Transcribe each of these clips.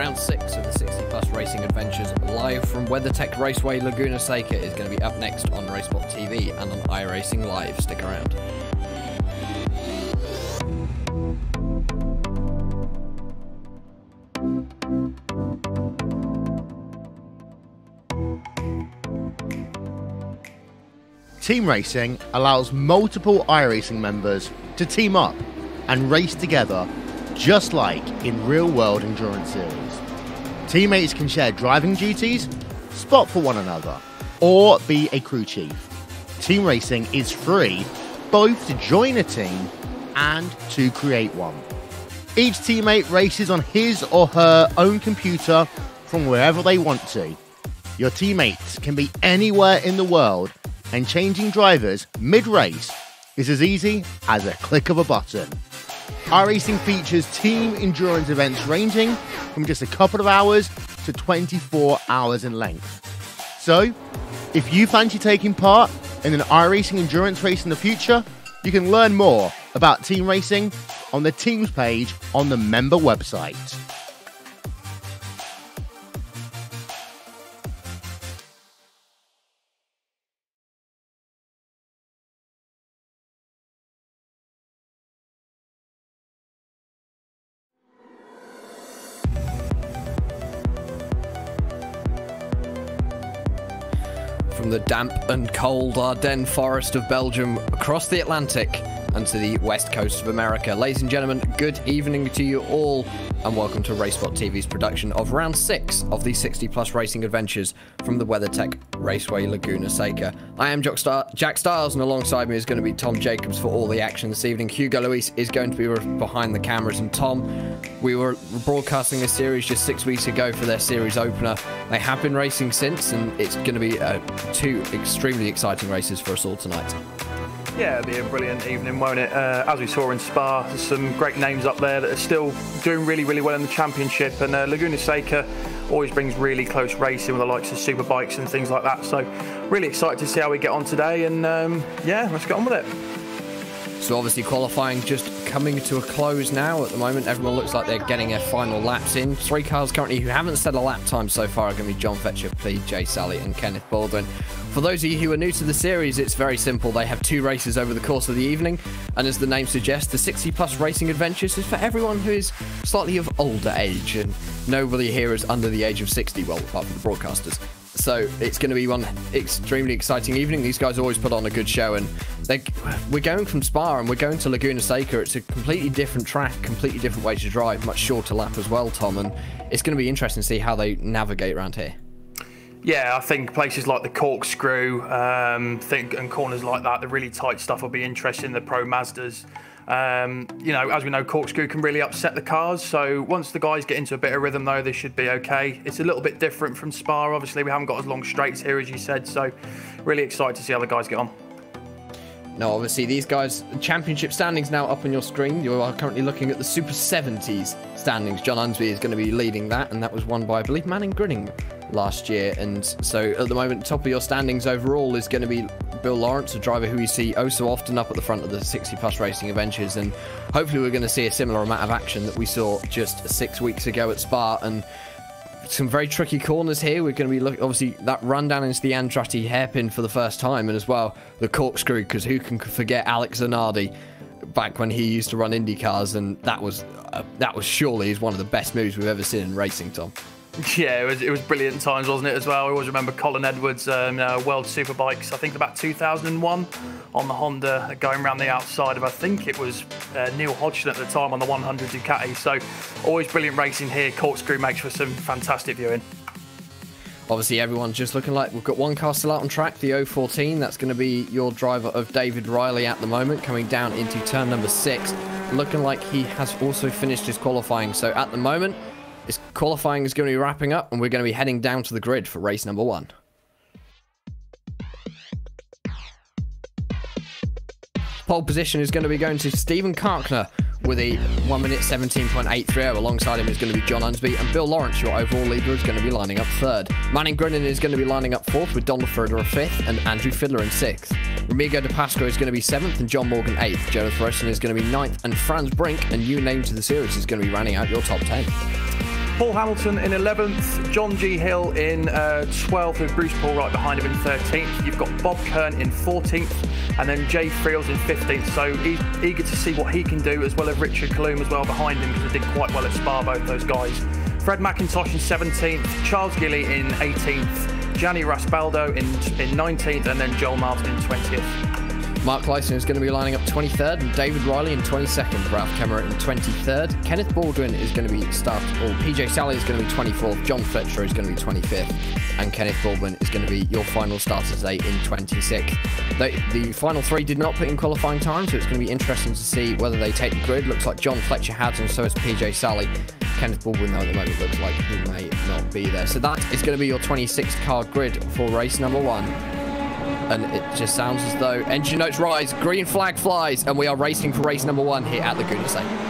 Round 6 of the 60 Plus Racing Adventures live from WeatherTech Raceway Laguna Seca is going to be up next on RaceSpotTV and on iRacing Live. Stick around. Team racing allows multiple iRacing members to team up and race together, just like in real-world endurance series. Teammates can share driving duties, spot for one another, or be a crew chief. Team racing is free both to join a team and to create one. Each teammate races on his or her own computer from wherever they want to. Your teammates can be anywhere in the world, and changing drivers mid-race is as easy as a click of a button. iRacing features team endurance events ranging from just a couple of hours to 24 hours in length. So, if you fancy taking part in an iRacing endurance race in the future, you can learn more about team racing on the teams page on the member website. From the damp and cold Ardennes forest of Belgium across the Atlantic and to the west coast of America. Ladies and gentlemen, good evening to you all and welcome to RaceSpotTV's production of Round 6 of the 60 Plus Racing Adventures from the WeatherTech Raceway Laguna Seca. I am Jack Stiles, and alongside me is going to be Tom Jacobs for all the action this evening. Hugo Luis is going to be behind the cameras, and Tom, we were broadcasting this series just 6 weeks ago for their series opener. They have been racing since, and it's going to be two extremely exciting races for us all tonight. Yeah, it'll be a brilliant evening, won't it? As we saw in Spa, there's some great names up there that are still doing really, really well in the championship, and Laguna Seca always brings really close racing with the likes of superbikes and things like that. So really excited to see how we get on today, and yeah, let's get on with it. So obviously qualifying just coming to a close now. At the moment, everyone looks like they're getting their final laps in. 3 cars currently who haven't set a lap time so far are going to be John Fetcher, Jay Sally and Kenneth Baldwin. For those of you who are new to the series, it's very simple. They have 2 races over the course of the evening, and as the name suggests, the 60 Plus Racing Adventures is for everyone who is slightly of older age, and nobody here is under the age of 60, well, apart from the broadcasters. So it's going to be one extremely exciting evening. These guys always put on a good show, and we're going from Spa and we're going to Laguna Seca. It's a completely different track, completely different way to drive, much shorter lap as well, Tom, and it's going to be interesting to see how they navigate around here. Yeah, I think places like the corkscrew, and corners like that, the really tight stuff will be interesting. The Pro Mazdas. You know, as we know, corkscrew can really upset the cars, so once the guys get into a bit of rhythm though, they should be okay. It's a little bit different from Spa, obviously we haven't got as long straights here as you said, so really excited to see how the guys get on. Now obviously these guys, championship standings now up on your screen. You are currently looking at the Super 70s standings. John Unsby is going to be leading that, and that was won by, I believe, Manning Grinning last year. And so at the moment, top of your standings overall is going to be Bill Lawrence, a driver who you see oh so often up at the front of the 60 Plus Racing Adventures, and hopefully we're going to see a similar amount of action that we saw just 6 weeks ago at Spa. And some very tricky corners here. We're going to be looking, obviously, that run down into the Andretti hairpin for the first time, and as well the corkscrew, because who can forget Alex Zanardi back when he used to run Indy cars, and that was surely one of the best moves we've ever seen in racing, Tom. Yeah, it was brilliant times, wasn't it, as well? I always remember Colin Edwards, World Superbikes, I think about 2001, on the Honda, going around the outside of, I think it was Neil Hodgson at the time on the 100 Ducati. So always brilliant racing here. Corkscrew makes for some fantastic viewing. Obviously, everyone's just looking like we've got one car still out on track, the 014. That's going to be your driver of David Riley at the moment, coming down into turn number 6, looking like he has also finished his qualifying. So at the moment, his qualifying is going to be wrapping up, and we're going to be heading down to the grid for race number 1. Pole position is going to be going to Stephen Karkner with a 1 minute 17.830. Alongside him is going to be John Unsby, and Bill Lawrence, your overall leader, is going to be lining up 3rd. Manning Grinning is going to be lining up 4th, with Don Lafreda 5th and Andrew Fiddler in 6th. Remigo de Pasco is going to be 7th and John Morgan 8th. Jonas Rosen is going to be 9th, and Franz Brink, a new name to the series, is going to be rounding out your top 10. Paul Hamilton in 11th, John G. Hill in 12th, with Bruce Paul right behind him in 13th. You've got Bob Kern in 14th, and then Jay Friels in 15th. So he's eager to see what he can do, as well as Richard Kaloum as well behind him, because they did quite well at Spa, both those guys. Fred McIntosh in 17th, Charles Gilly in 18th, Gianni Rasbaldo in 19th, and then Joel Martin in 20th. Mark Lyson is going to be lining up 23rd, and David Riley in 22nd, Ralph Kemmerer in 23rd. Kenneth Baldwin is going to be PJ Sally is going to be 24th, John Fletcher is going to be 25th, and Kenneth Baldwin is going to be your final starter today in 26th. The final three did not put in qualifying time, so it's going to be interesting to see whether they take the grid. Looks like John Fletcher has, and so has PJ Sally. Kenneth Baldwin, though, at the moment looks like he may not be there. So that is going to be your 26 car grid for race number 1. And it just sounds as though engine notes rise, green flag flies, and we are racing for race number 1 here at Laguna Seca.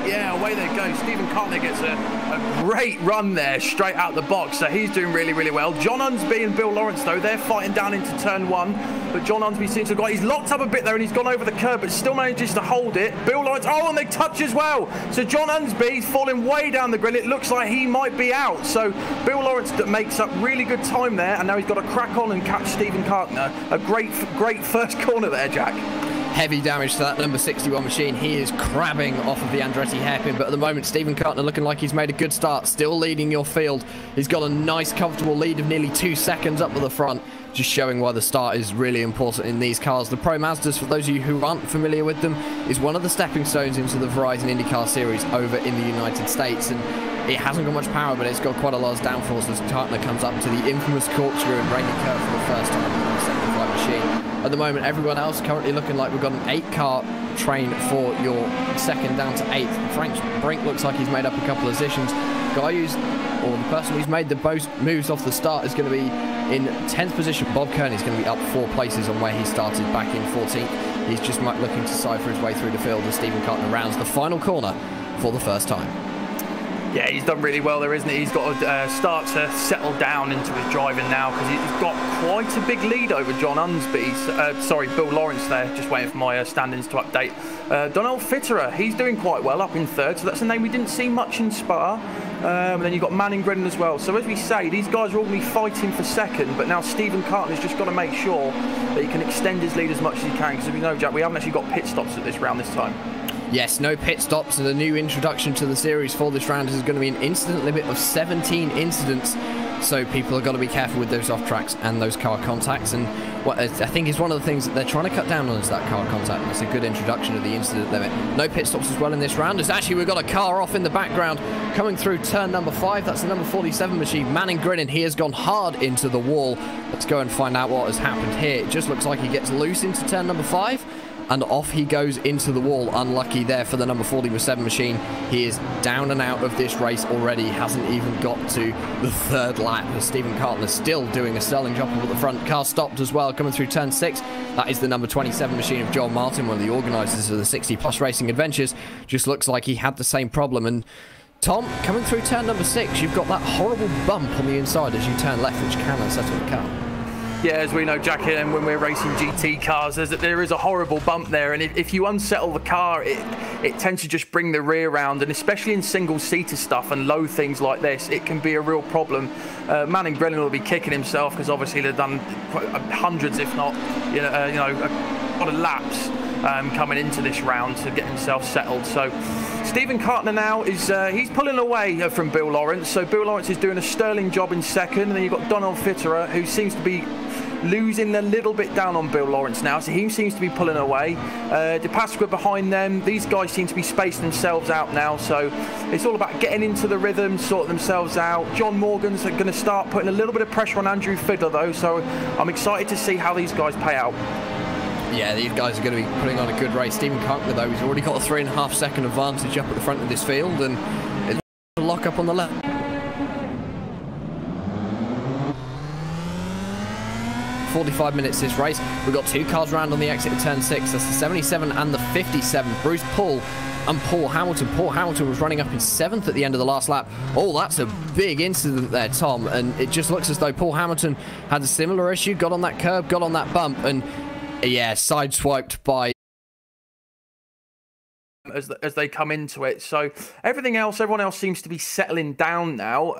Yeah, away they go. Stephen Cartner gets a great run there straight out the box, so he's doing really, really well. John Unsby and Bill Lawrence, though, they're fighting down into turn 1, but John Unsby seems to have got, he's locked up a bit there and he's gone over the curb, but still manages to hold it. Bill Lawrence, oh, and they touch as well. So John Unsby's falling way down the grid. It looks like he might be out. So Bill Lawrence makes up really good time there, and now he's got to crack on and catch Stephen Cartner. A great first corner there, Jack. Heavy damage to that number 61 machine. He is crabbing off of the Andretti hairpin, but at the moment Stephen Cartner looking like he's made a good start, still leading your field. He's got a nice comfortable lead of nearly 2 seconds up at the front, just showing why the start is really important in these cars. The Pro Mazdas, for those of you who aren't familiar with them, is one of the stepping stones into the Verizon IndyCar Series over in the United States, and it hasn't got much power, but it's got quite a lot of downforce as Cartner comes up to the infamous corkscrew and rainy curve for the first time on the 75 machine. At the moment, everyone else currently looking like we've got an 8-car train for your second down to 8th. Frank Brink looks like he's made up a couple of positions. The person who's made the most moves off the start is going to be in 10th position. Bob Kearney is going to be up 4 places on where he started back in 14th. He's just looking to cipher his way through the field as Stephen Cartner rounds the final corner for the first time. Yeah, he's done really well there, isn't he? He's got to start to settle down into his driving now, because he's got quite a big lead over John Unsby. Bill Lawrence there, just waiting for my standings to update. Donald Fitterer, he's doing quite well, up in 3rd, so that's a name we didn't see much in Spa. And then you've got Manning Gridden as well. So as we say, these guys are all going to be fighting for second, but now Stephen Cartner's just got to make sure that he can extend his lead as much as he can, because as we know, Jack, we haven't actually got pit stops at this round this time. Yes, no pit stops, and a new introduction to the series for this round is going to be an incident limit of 17 incidents. So people have got to be careful with those off tracks and those car contacts. And what I think is one of the things that they're trying to cut down on is that car contact. And it's a good introduction of the incident limit. No pit stops as well in this round. As actually we've got a car off in the background coming through turn number 5. That's the number 47 machine, Manning Grinning. He has gone hard into the wall. Let's go and find out what has happened here. It just looks like he gets loose into turn number 5. And off he goes into the wall. Unlucky there for the number 47 machine. He is down and out of this race already. Hasn't even got to the 3rd lap. As Stephen Cartner still doing a sterling job up at the front. Car stopped as well, coming through turn 6. That is the number 27 machine of Joel Martin, one of the organisers of the 60 Plus Racing Adventures. Just looks like he had the same problem. And Tom, coming through turn number 6, you've got that horrible bump on the inside as you turn left, which can unsettle the car. Yeah, as we know, Jack, and when we're racing GT cars, there is a horrible bump there, and if you unsettle the car, it tends to just bring the rear round, and especially in single-seater stuff and low things like this, it can be a real problem. Manning Brennan will be kicking himself, because obviously they've done hundreds, if not, a lot of laps coming into this round to get himself settled. So Stephen Cartner now is he's pulling away from Bill Lawrence. So Bill Lawrence is doing a sterling job in 2nd, and then you've got Donald Fitterer, who seems to be losing a little bit down on Bill Lawrence now, so he seems to be pulling away. De Pasqua behind them. These guys seem to be spacing themselves out now, so it's all about getting into the rhythm, sorting themselves out. John Morgan's going to start putting a little bit of pressure on Andrew Fiddler, though, so I'm excited to see how these guys pay out. Yeah, these guys are going to be putting on a good race. Stephen Cartner, though, he's already got a 3.5 second advantage up at the front of this field, and it's a lock up on the left. 45 minutes this race. We've got 2 cars round on the exit of turn 6. That's the 77 and the 57. Bruce Paul and Paul Hamilton. Paul Hamilton was running up in 7th at the end of the last lap. Oh, that's a big incident there, Tom. And it just looks as though Paul Hamilton had a similar issue. Got on that curb, got on that bump, and yeah, sideswiped by as they come into it. So everyone else seems to be settling down now.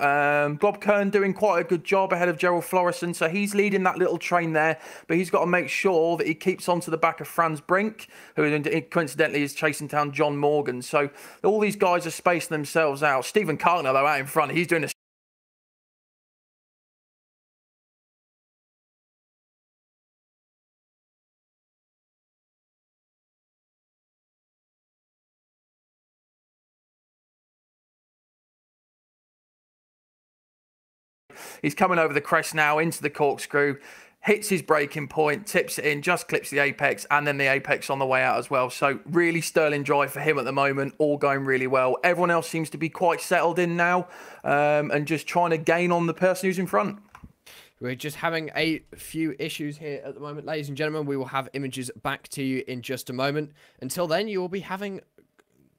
Bob Kern doing quite a good job ahead of Gerald Florison, so he's leading that little train there, but he's got to make sure that he keeps on to the back of Franz Brink, who coincidentally is chasing down John Morgan. So all these guys are spacing themselves out. Stephen Cartner, though, out in front, he's doing a He's coming over the crest now into the corkscrew, hits his braking point, tips it in, just clips the apex, and then the apex on the way out as well. So really sterling drive for him at the moment, all going really well. Everyone else seems to be quite settled in now and just trying to gain on the person who's in front. We're just having a few issues here at the moment, ladies and gentlemen. We will have images back to you in just a moment. Until then, you will be having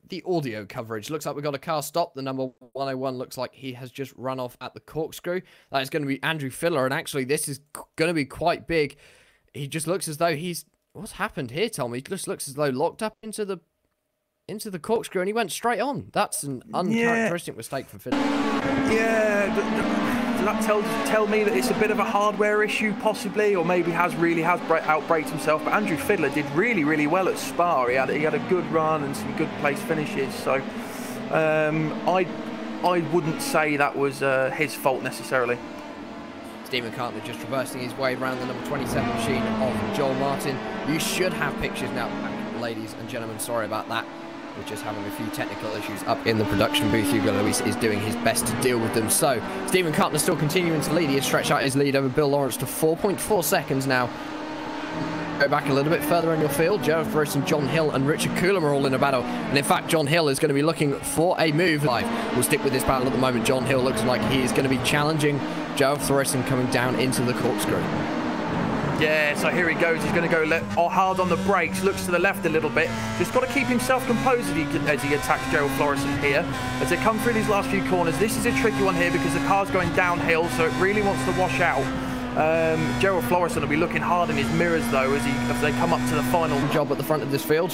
the audio coverage. Looks like we've got a car stop. The number 101 looks like he has just run off at the corkscrew. That is going to be Andrew Fiddler, and actually this is going to be quite big. He just looks as though he's... What's happened here, Tom? He just looks as though locked up into the corkscrew, and he went straight on. That's an uncharacteristic mistake for Fiddler. Yeah, does that tell me that it's a bit of a hardware issue, possibly, or maybe really has outbraked himself? But Andrew Fiddler did really, really well at Spa. He had a good run and some good place finishes. So I wouldn't say that was his fault necessarily. Stephen Cartner just reversing his way around the number 27 machine of Joel Martin. You should have pictures now, ladies and gentlemen. Sorry about that. We're just having a few technical issues up in the production booth. Hugo Luis is doing his best to deal with them. So, Stephen Cartner still continuing to lead. He has stretched out his lead over Bill Lawrence to 4.4 seconds now. Go back a little bit further in your field. Gerald Florison, John Hill and Richard Coulomb are all in a battle. And in fact, John Hill is going to be looking for a move live. We'll stick with this battle at the moment. John Hill looks like he is going to be challenging Gerald Florison coming down into the corkscrew. Yeah, so here he goes. He's going to go hard on the brakes. Looks to the left a little bit. Just got to keep himself composed as he attacks Gerald Florison here. As they come through these last few corners, this is a tricky one here because the car's going downhill, so it really wants to wash out. Gerald Florison will be looking hard in his mirrors, though, as they come up to the final job at the front of this field.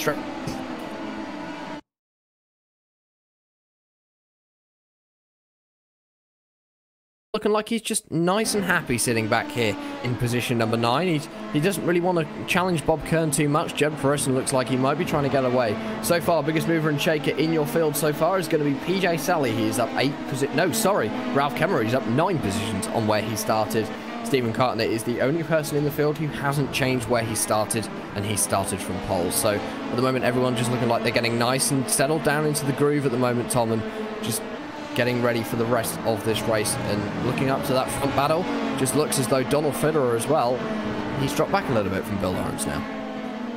Looking like he's just nice and happy sitting back here in position number 9. He doesn't really want to challenge Bob Kern too much. Gerald Florison looks like he might be trying to get away. So far, biggest mover and shaker in your field so far is going to be PJ Sally. He is up 8 positions. No, sorry, Ralph Kemmerer. He's up 9 positions on where he started. Stephen Cartner is the only person in the field who hasn't changed where he started, and he started from pole. So at the moment, everyone just looking like they're getting nice and settled down into the groove at the moment, Tom, and just getting ready for the rest of this race. And looking up to that front battle, just looks as though Donald Fiddler as well, he's dropped back a little bit from Bill Lawrence now.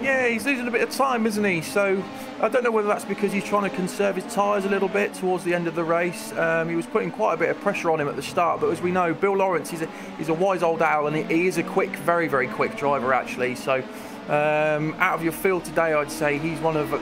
Yeah, he's losing a bit of time, isn't he? So I don't know whether that's because he's trying to conserve his tyres a little bit towards the end of the race. He was putting quite a bit of pressure on him at the start, but as we know, Bill Lawrence, he's a wise old owl, and he is a quick, very, very quick driver, actually. So out of your field today, I'd say he's one of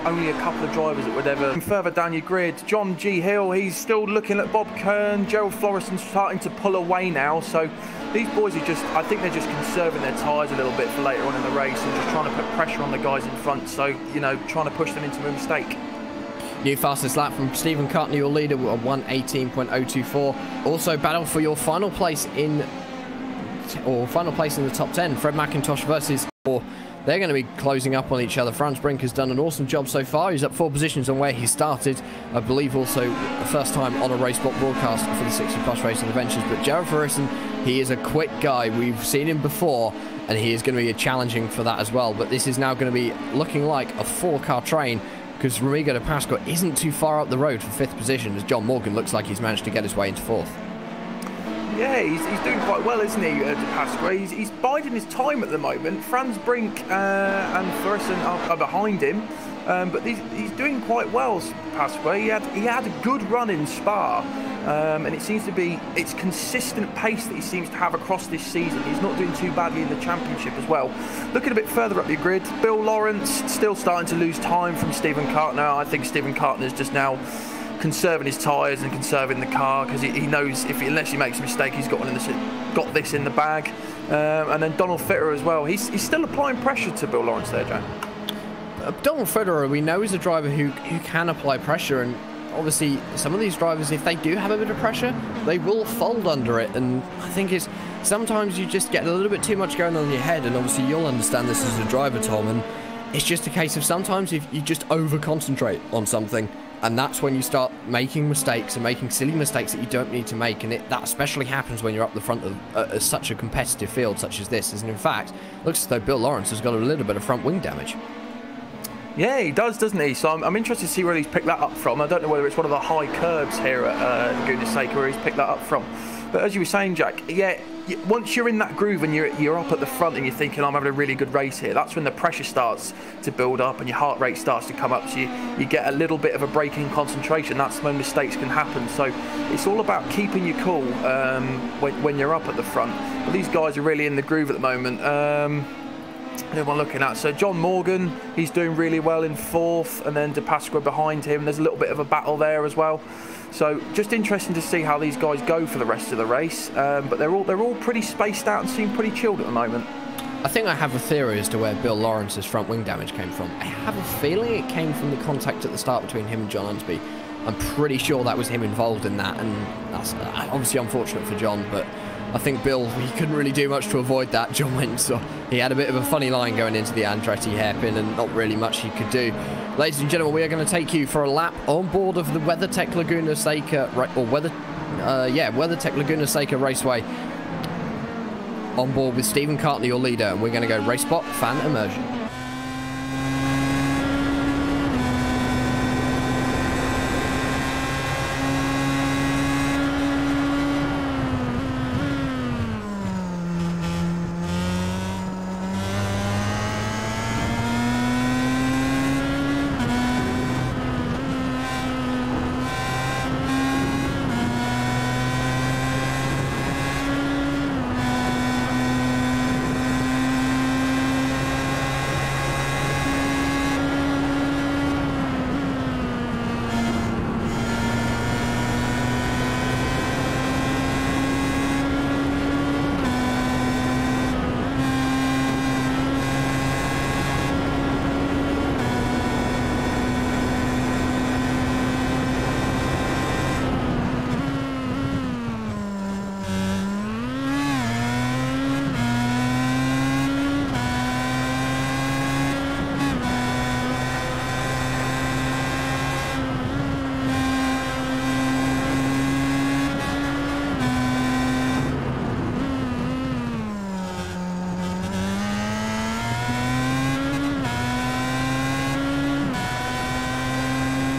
only a couple of drivers that would ever. Further down your grid, John G. Hill, he's still looking at Bob Kern. Gerald Florison's starting to pull away now, so these boys are just, I think they're just conserving their tyres a little bit for later on in the race and just trying to put pressure on the guys in front, so, you know, trying to push them into a mistake. New fastest lap from Stephen Cartner, your leader, with a 1:18.024. Also battle for your final place in the top 10. Fred McIntosh versus they're going to be closing up on each other. Franz Brink has done an awesome job so far. He's up 4 positions on where he started. I believe also first time on a RaceSpot broadcast for the 60 Plus Racing Adventures. But Gerald Florison, he is a quick guy. We've seen him before, and he is going to be challenging for that as well. But this is now going to be looking like a 4-car train, because Ramigo de Pasqua isn't too far up the road for 5th position, as John Morgan looks like he's managed to get his way into 4th. Yeah, he's doing quite well, isn't he, de Pasqua? He's biding his time at the moment. Franz Brink and Florison are behind him, but he's doing quite well, Pasqua. He had a good run in Spa, and it seems to be it's consistent pace that he seems to have across this season. He's not doing too badly in the championship as well. Looking a bit further up your grid, Bill Lawrence still starting to lose time from Stephen Cartner. I think Stephen Cartner's just now conserving his tyres and conserving the car, because he knows unless he makes a mistake, he's got this in the bag. And then Donald Fitter as well. He's still applying pressure to Bill Lawrence there, Joe. Donald Federer, we know, is a driver who can apply pressure, and obviously some of these drivers, if they do have a bit of pressure, they will fold under it. And I think it's sometimes you just get a little bit too much going on in your head, and obviously you'll understand this as a driver, Tom, and it's just a case of sometimes if you just over concentrate on something, and that's when you start making mistakes and making silly mistakes that you don't need to make. And that especially happens when you're up the front of such a competitive field such as this. And in fact, looks as though Bill Lawrence has got a little bit of front wing damage. Yeah, he does, doesn't he? So I'm interested to see where he's picked that up from. I don't know whether it's one of the high curbs here at Laguna Seca where he's picked that up from. But as you were saying, Jack, yeah, once you're in that groove and you're up at the front and you're thinking, I'm having a really good race here, that's when the pressure starts to build up and your heart rate starts to come up. So you get a little bit of a break in concentration. That's when mistakes can happen. So it's all about keeping your cool when you're up at the front. But these guys are really in the groove at the moment. Who am I looking at? So John Morgan, he's doing really well in 4th, and then De Pasqua behind him. There's a little bit of a battle there as well. So just interesting to see how these guys go for the rest of the race. But they're all pretty spaced out and seem pretty chilled at the moment. I think I have a theory as to where Bill Lawrence's front wing damage came from. I have a feeling it came from the contact at the start between him and John Unsby. I'm pretty sure that was him involved in that, and that's obviously unfortunate for John, but I think Bill, he couldn't really do much to avoid that. John went, so he had a bit of a funny line going into the Andretti hairpin, and not really much he could do. Ladies and gentlemen, we are going to take you for a lap on board of the WeatherTech Laguna Seca, WeatherTech Laguna Seca Raceway, on board with Stephen Cartney, your leader, and we're going to go Race Spot Fan Immersion.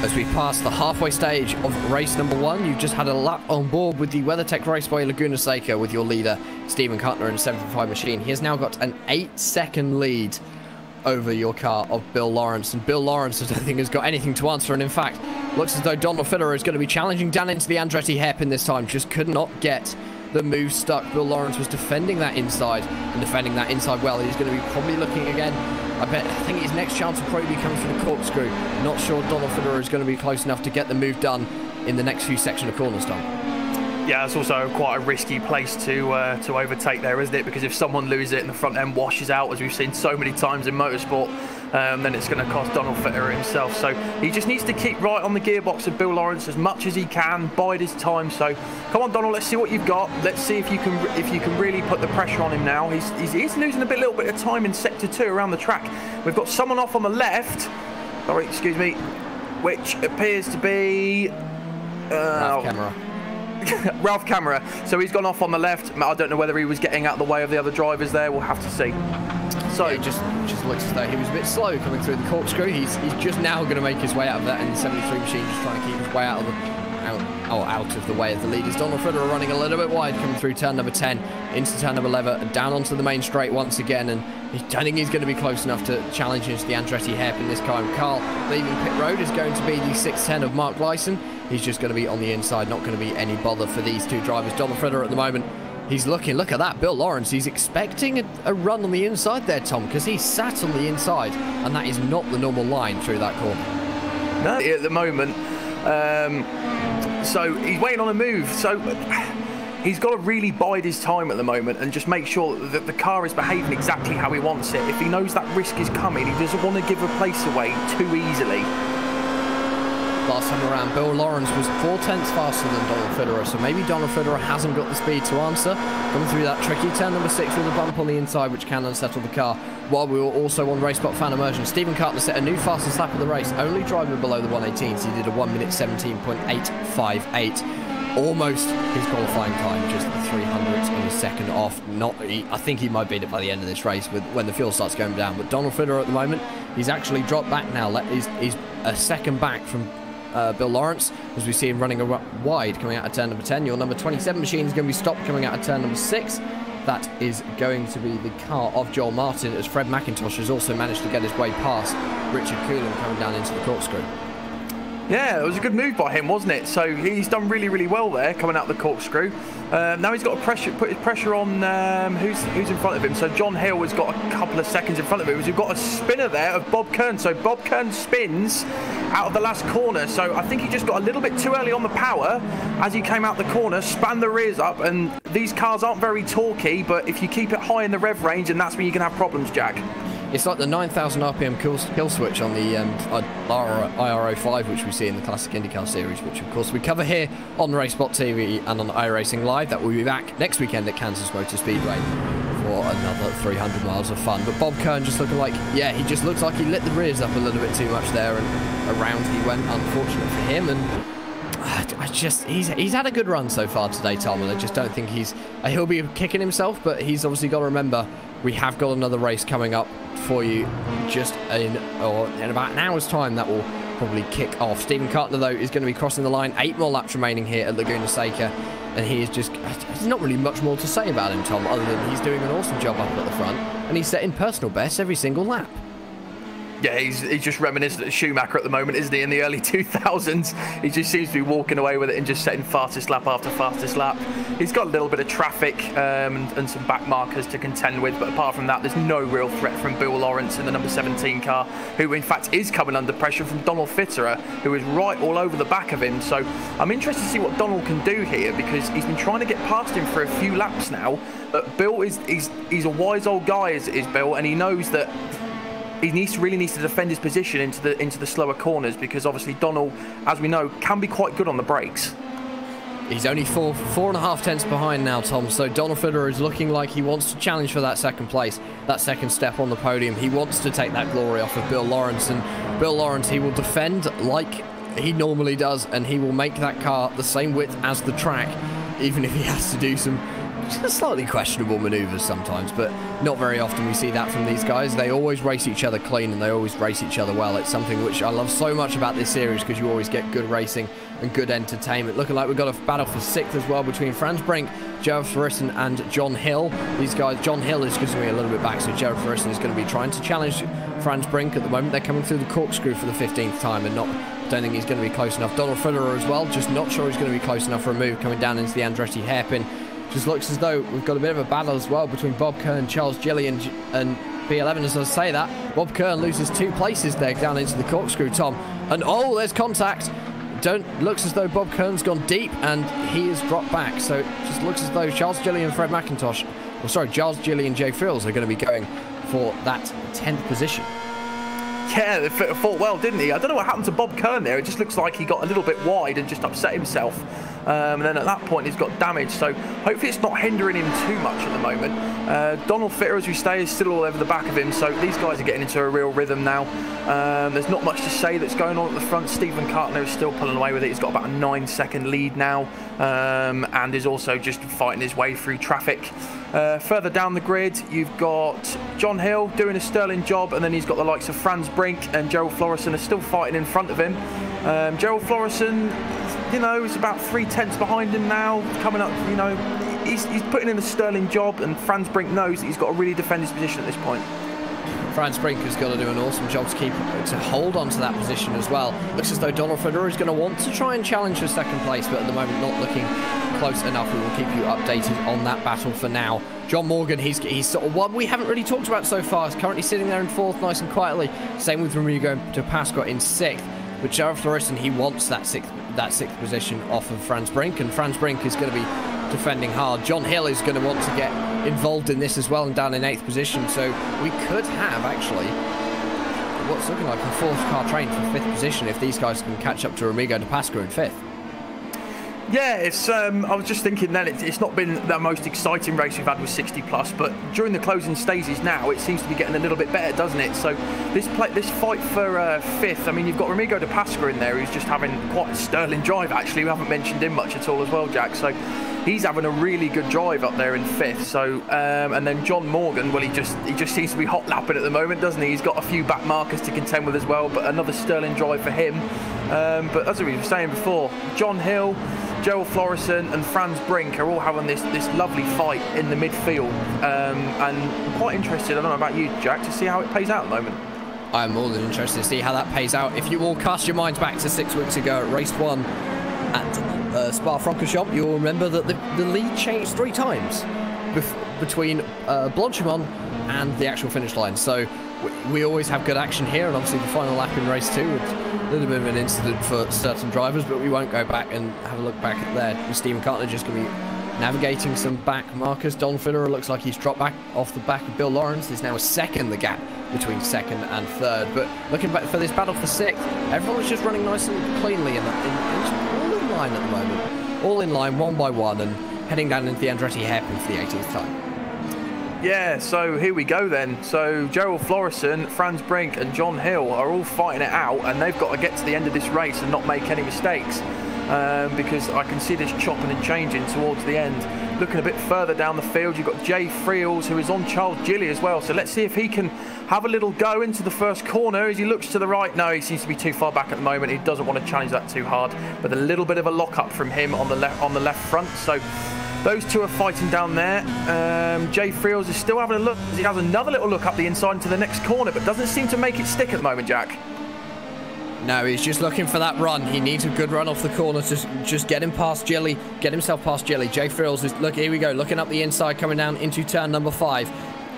As we pass the halfway stage of race number 1, you've just had a lap on board with the WeatherTech Raceway Laguna Seca with your leader, Stephen Cartner, in a 7.5 machine. He has now got an 8-second lead over your car of Bill Lawrence. And Bill Lawrence, I don't think, has got anything to answer. And in fact, looks as though Donald Federer is going to be challenging down into the Andretti hairpin this time. Just could not get the move stuck. Bill Lawrence was defending that inside, and defending that inside well. He's going to be probably looking again. I think his next chance will probably be coming for the corkscrew. Not sure Donald Federer is going to be close enough to get the move done in the next few sections of cornerstone. Yeah, it's also quite a risky place to overtake there, isn't it? Because if someone loses it and the front end washes out, as we've seen so many times in motorsport, then it's going to cost Donald Federer himself. So he just needs to keep right on the gearbox of Bill Lawrence as much as he can, bide his time. So come on, Donald, let's see what you've got. Let's see if you can really put the pressure on him now. He's losing a little bit of time in sector 2 around the track. We've got someone off on the left. Sorry, excuse me, which appears to be Camera. Ralph Camera. So he's gone off on the left. I don't know whether he was getting out of the way of the other drivers there. We'll have to see. So it just looks as though he was a bit slow coming through the corkscrew. He's just now going to make his way out of that in the 73 machine, just trying to keep his way out of the way of the leaders. Donald Federer running a little bit wide coming through turn number 10 into turn number 11 and down onto the main straight once again, and I think he's going to be close enough to challenge into the Andretti hairpin this time. Carl leaving pit road is going to be the 610 of Mark Gleason. He's just going to be on the inside, not going to be any bother for these two drivers. Donald Federer at the moment, he's looking, look at that, Bill Lawrence, he's expecting a run on the inside there, Tom, because he's sat on the inside, and that is not the normal line through that corner. No, at the moment, so he's waiting on a move. So he's got to really bide his time at the moment and just make sure that the car is behaving exactly how he wants it. If he knows that risk is coming, he doesn't want to give a place away too easily. Last time around, Bill Lawrence was 4 tenths faster than Donald Fitterer, so maybe Donald Fitterer hasn't got the speed to answer. Coming through that tricky turn number 6 with a bump on the inside, which can unsettle the car. While we were also on RaceSpot fan immersion, Stephen Cartner set a new fastest lap of the race, only driving below the 118s. He did a 1 minute 17.858. Almost his qualifying time, just the 300th of a second off. I think he might beat it by the end of this race when the fuel starts going down. But Donald Fitterer at the moment, he's actually dropped back now. He's a second back from Bill Lawrence, as we see him running wide coming out of turn number 10. Your number 27 machine is going to be stopped coming out of turn number 6. That is going to be the car of Joel Martin, as Fred McIntosh has also managed to get his way past Richard Coulomb coming down into the corkscrew. Yeah, it was a good move by him, wasn't it? So he's done really, really well there, coming out the corkscrew. Now he's got to put his pressure on who's in front of him. So John Hill has got a couple of seconds in front of him. We've got a spinner there of Bob Kern. So Bob Kern spins out of the last corner. So I think he just got a little bit too early on the power as he came out the corner, spanned the rears up. And these cars aren't very torquey, but if you keep it high in the rev range, and that's when you can have problems, Jack. It's like the 9,000 RPM kill switch on the IRO5, which we see in the Classic IndyCar Series, which of course we cover here on RaceSpotTV and on iRacing Live. That will be back next weekend at Kansas Motor Speedway for another 300 miles of fun. But Bob Kern just looking like, yeah, he just looks like he lit the rears up a little bit too much there, and around he went, unfortunate for him. And he's had a good run so far today, Tom, and I just don't think he'll be kicking himself, but he's obviously got to remember we have got another race coming up for you just in about an hour's time. That will probably kick off. Stephen Cartner, though, is going to be crossing the line. 8 more laps remaining here at Laguna Seca, and he is just, there's not really much more to say about him, Tom, other than he's doing an awesome job up at the front, and he's setting personal bests every single lap. Yeah, he's just reminiscent of Schumacher at the moment, isn't he? In the early 2000s, he just seems to be walking away with it and just setting fastest lap after fastest lap. He's got a little bit of traffic and some back markers to contend with, but apart from that, there's no real threat from Bill Lawrence in the number 17 car, who in fact is coming under pressure from Donald Fitterer, who is right all over the back of him. So I'm interested to see what Donald can do here, because he's been trying to get past him for a few laps now. But Bill he's a wise old guy, is Bill, and he knows that he really needs to defend his position into the slower corners, because obviously Donald, as we know, can be quite good on the brakes. He's only 4.5 tenths behind now, Tom, so Donald Fitterer is looking like he wants to challenge for that second place, that second step on the podium. He wants to take that glory off of Bill Lawrence, and Bill Lawrence, he will defend like he normally does, and he will make that car the same width as the track, even if he has to do some slightly questionable maneuvers sometimes, but not very often we see that from these guys. They always race each other clean, and they always race each other well. It's something which I love so much about this series, because you always get good racing and good entertainment. Looking like we've got a battle for 6th as well between Franz Brink, Gerald Florissen and John Hill. These guys, John Hill is going to be a little bit back, so Gerald Florissen is going to be trying to challenge Franz Brink at the moment. They're coming through the corkscrew for the 15th time, and don't think he's going to be close enough. Donald Fitterer as well, just not sure he's going to be close enough for a move coming down into the Andretti hairpin. Just looks as though we've got a bit of a battle as well between Bob Kern, Charles Gillian and B11. As I say that, Bob Kern loses 2 places there down into the corkscrew, Tom. And oh, there's contact. Looks as though Bob Kern's gone deep and he has dropped back. So it just looks as though Charles Gillian, Fred McIntosh, Charles Gillian, Jay Frills are going to be going for that 10th position. Yeah, they fought well, didn't he? I don't know what happened to Bob Kern there. It just looks like he got a little bit wide and just upset himself. And then at that point, he's got damage. So hopefully it's not hindering him too much at the moment. Donald Fitterer, as we say, is still all over the back of him. So these guys are getting into a real rhythm now. There's not much to say that's going on at the front. Stephen Cartner is still pulling away with it. He's got about a 9-second lead now, and is also just fighting his way through traffic. Further down the grid, you've got John Hill doing a sterling job, and then he's got the likes of Franz Brink and Gerald Florissen are still fighting in front of him. Gerald Florissen, you know, is about 3 tenths behind him now, coming up, you know, he's putting in a sterling job, and Franz Brink knows that he's got to really defend his position at this point. Franz Brink has got to do an awesome job to hold on to that position as well. Looks as though Donald Fitterer is going to want to try and challenge for 2nd place, but at the moment not looking close enough. We will keep you updated on that battle for now. John Morgan, he's sort of what we haven't really talked about so far. He's currently sitting there in 4th, nice and quietly. Same with Rodrigo de Pasqua in 6th. But Gerald Florissen, he wants that 6th position off of Franz Brink, and Franz Brink is going to be defending hard. John Hill is going to want to get involved in this as well and down in 8th position. So we could have actually what's looking like a 4th car train for 5th position if these guys can catch up to Amigo de Pasca in 5th. Yeah, it's. I was just thinking then it's not been the most exciting race we've had with 60 plus, but during the closing stages now, it seems to be getting a little bit better, doesn't it? So this fight for 5th. I mean, you've got Amigo de Pasca in there, who's just having quite a sterling drive. Actually, we haven't mentioned him much at all as well, Jack. So he's having a really good drive up there in 5th. So and then John Morgan, well, he just seems to be hot lapping at the moment, doesn't he? He's got a few back markers to contend with as well, but another sterling drive for him. But as we were saying before, John Hill, Gerald Florison and Franz Brink are all having this lovely fight in the midfield, and I'm quite interested, I don't know about you, Jack, to see how it plays out at the moment. I'm more than interested to see how that pays out. If you all cast your minds back to 6 weeks ago at race 1 at Spa-Francorchamps, you'll remember that the lead changed 3 times between Blanchimont and the actual finish line. So we always have good action here, and obviously the final lap in race 2, a little bit of an incident for certain drivers, but we won't go back and have a look back at there. Stephen Cartner just going to be navigating some back markers. Don Fillerer looks like he's dropped back off the back of Bill Lawrence. There's now a second the gap between 2nd and 3rd, but looking back for this battle for 6th, everyone's just running nice and cleanly and all in line at the moment. All in line, one by one, and heading down into the Andretti hairpin for the 18th time. Yeah, so here we go then. So Gerald Florison, Franz Brink and John Hill are all fighting it out, and they've got to get to the end of this race and not make any mistakes, because I can see this chopping and changing towards the end. Looking a bit further down the field, you've got Jay Friels, who is on Charles Gilly as well. So let's see if he can have a little go into the first corner as he looks to the right. No, he seems to be too far back at the moment. He doesn't want to challenge that too hard, but a little bit of a lock-up from him on the left front. So those two are fighting down there. Jay Friels is still having a look. He has another little look up the inside into the next corner, but doesn't seem to make it stick at the moment, Jack. No, he's just looking for that run. He needs a good run off the corner to just get him past Gilly, get himself past Gilly. Jay Friels is, look, here we go, looking up the inside, coming down into turn number 5.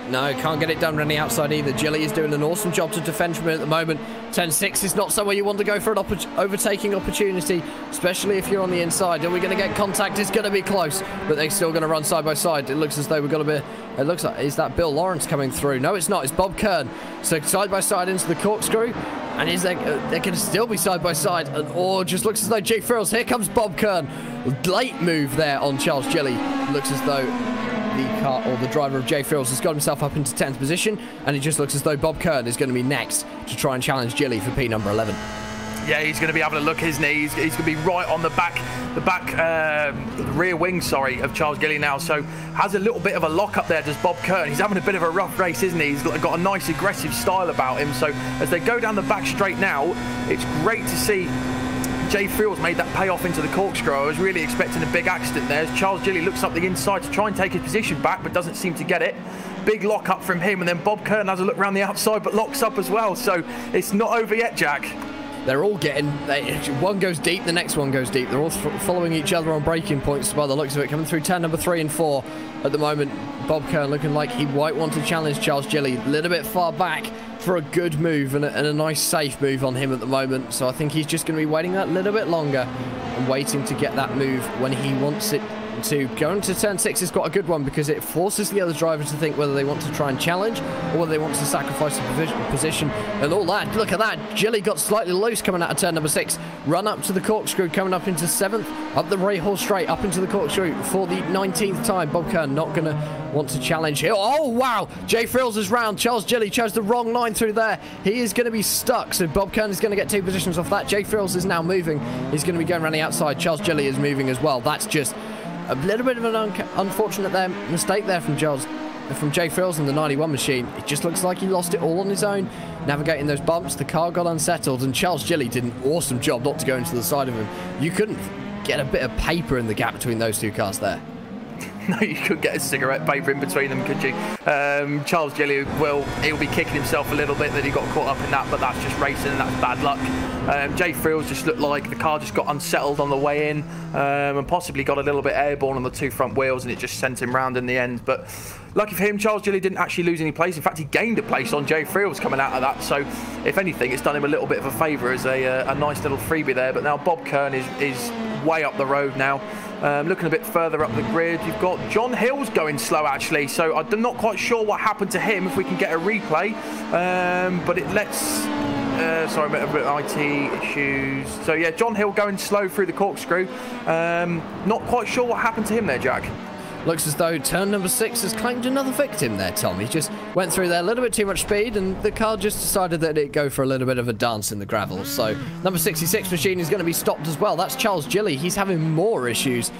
No, can't get it done on the outside either. Gilly is doing an awesome job to defend from it at the moment. Turn 6 is not somewhere you want to go for an overtaking opportunity, especially if you're on the inside. Are we going to get contact? It's going to be close, but they're still going to run side by side. It looks as though we've got a bit. It looks like, is that Bill Lawrence coming through? No, it's not. It's Bob Kern. So side by side into the corkscrew. And is they're going to still be side by side, and just looks as though Jay Friels. Here comes Bob Kern. Late move there on Charles Gilly. Looks as though the car or the driver of Jay Friels has got himself up into 10th position, and it just looks as though Bob Kern is going to be next to try and challenge Gilly for P number 11. Yeah, he's going to be having a look, isn't he? He's going to be right on the rear wing, of Charles Gilly now. So has a little bit of a lock up there, does Bob Kern. He's having a bit of a rough race, isn't he? He's got a nice aggressive style about him. So as they go down the back straight now, it's great to see Jay Friels made that payoff into the corkscrew. I was really expecting a big accident there. As Charles Gilly looks up the inside to try and take his position back, but doesn't seem to get it. Big lock up from him, and then Bob Kern has a look around the outside, but locks up as well. So it's not over yet, Jack. They're all getting, one goes deep, the next one goes deep. They're all following each other on braking points by the looks of it, coming through turn number 3 and 4 at the moment. Bob Kern looking like he might want to challenge Charles Gilly. A little bit far back for a good move and a nice safe move on him at the moment. So I think he's just going to be waiting that little bit longer and waiting to get that move when he wants it to. Going to turn 6 is quite a good one because it forces the other driver to think whether they want to try and challenge or whether they want to sacrifice the position and all that. Look at that. Gilly got slightly loose coming out of turn number 6. Run up to the corkscrew, coming up into 7th, up the Rahal straight, up into the corkscrew for the 19th time. Bob Kern not going to want to challenge here. Oh, wow. Jay Friels is round. Charles Gilly chose the wrong line through there. He is going to be stuck, so Bob Kern is going to get 2 positions off that. Jay Friels is now moving. He's going to be going around the outside. Charles Gilly is moving as well. That's just a little bit of an unfortunate mistake there from Jay Friels in the 91 machine. It just looks like he lost it all on his own, navigating those bumps. The car got unsettled, and Charles Gilly did an awesome job not to go into the side of him. You couldn't get a bit of paper in the gap between those 2 cars there. No, you could get a cigarette paper in between them, could you? Charles Gilly, well, he'll be kicking himself a little bit that he got caught up in that, but that's just racing and that's bad luck. Jay Friels just looked like the car just got unsettled on the way in and possibly got a little bit airborne on the 2 front wheels, and it just sent him round in the end. But lucky for him, Charles Gilly didn't actually lose any place. In fact, he gained a place on Jay Friels coming out of that. So if anything, it's done him a little bit of a favour as a nice little freebie there. But now Bob Kern is way up the road now. Looking a bit further up the grid, you've got John Hill's going slow actually, so I'm not quite sure what happened to him, if we can get a replay, but it lets, sorry, a bit of IT issues. So yeah, John Hill going slow through the corkscrew. Not quite sure what happened to him there, Jack. Looks as though turn number 6 has claimed another victim there, Tom. He just went through there a little bit too much speed, and the car just decided that it'd go for a little bit of a dance in the gravel. So number 66 machine is going to be stopped as well. That's Charles Gilly. He's having more issues.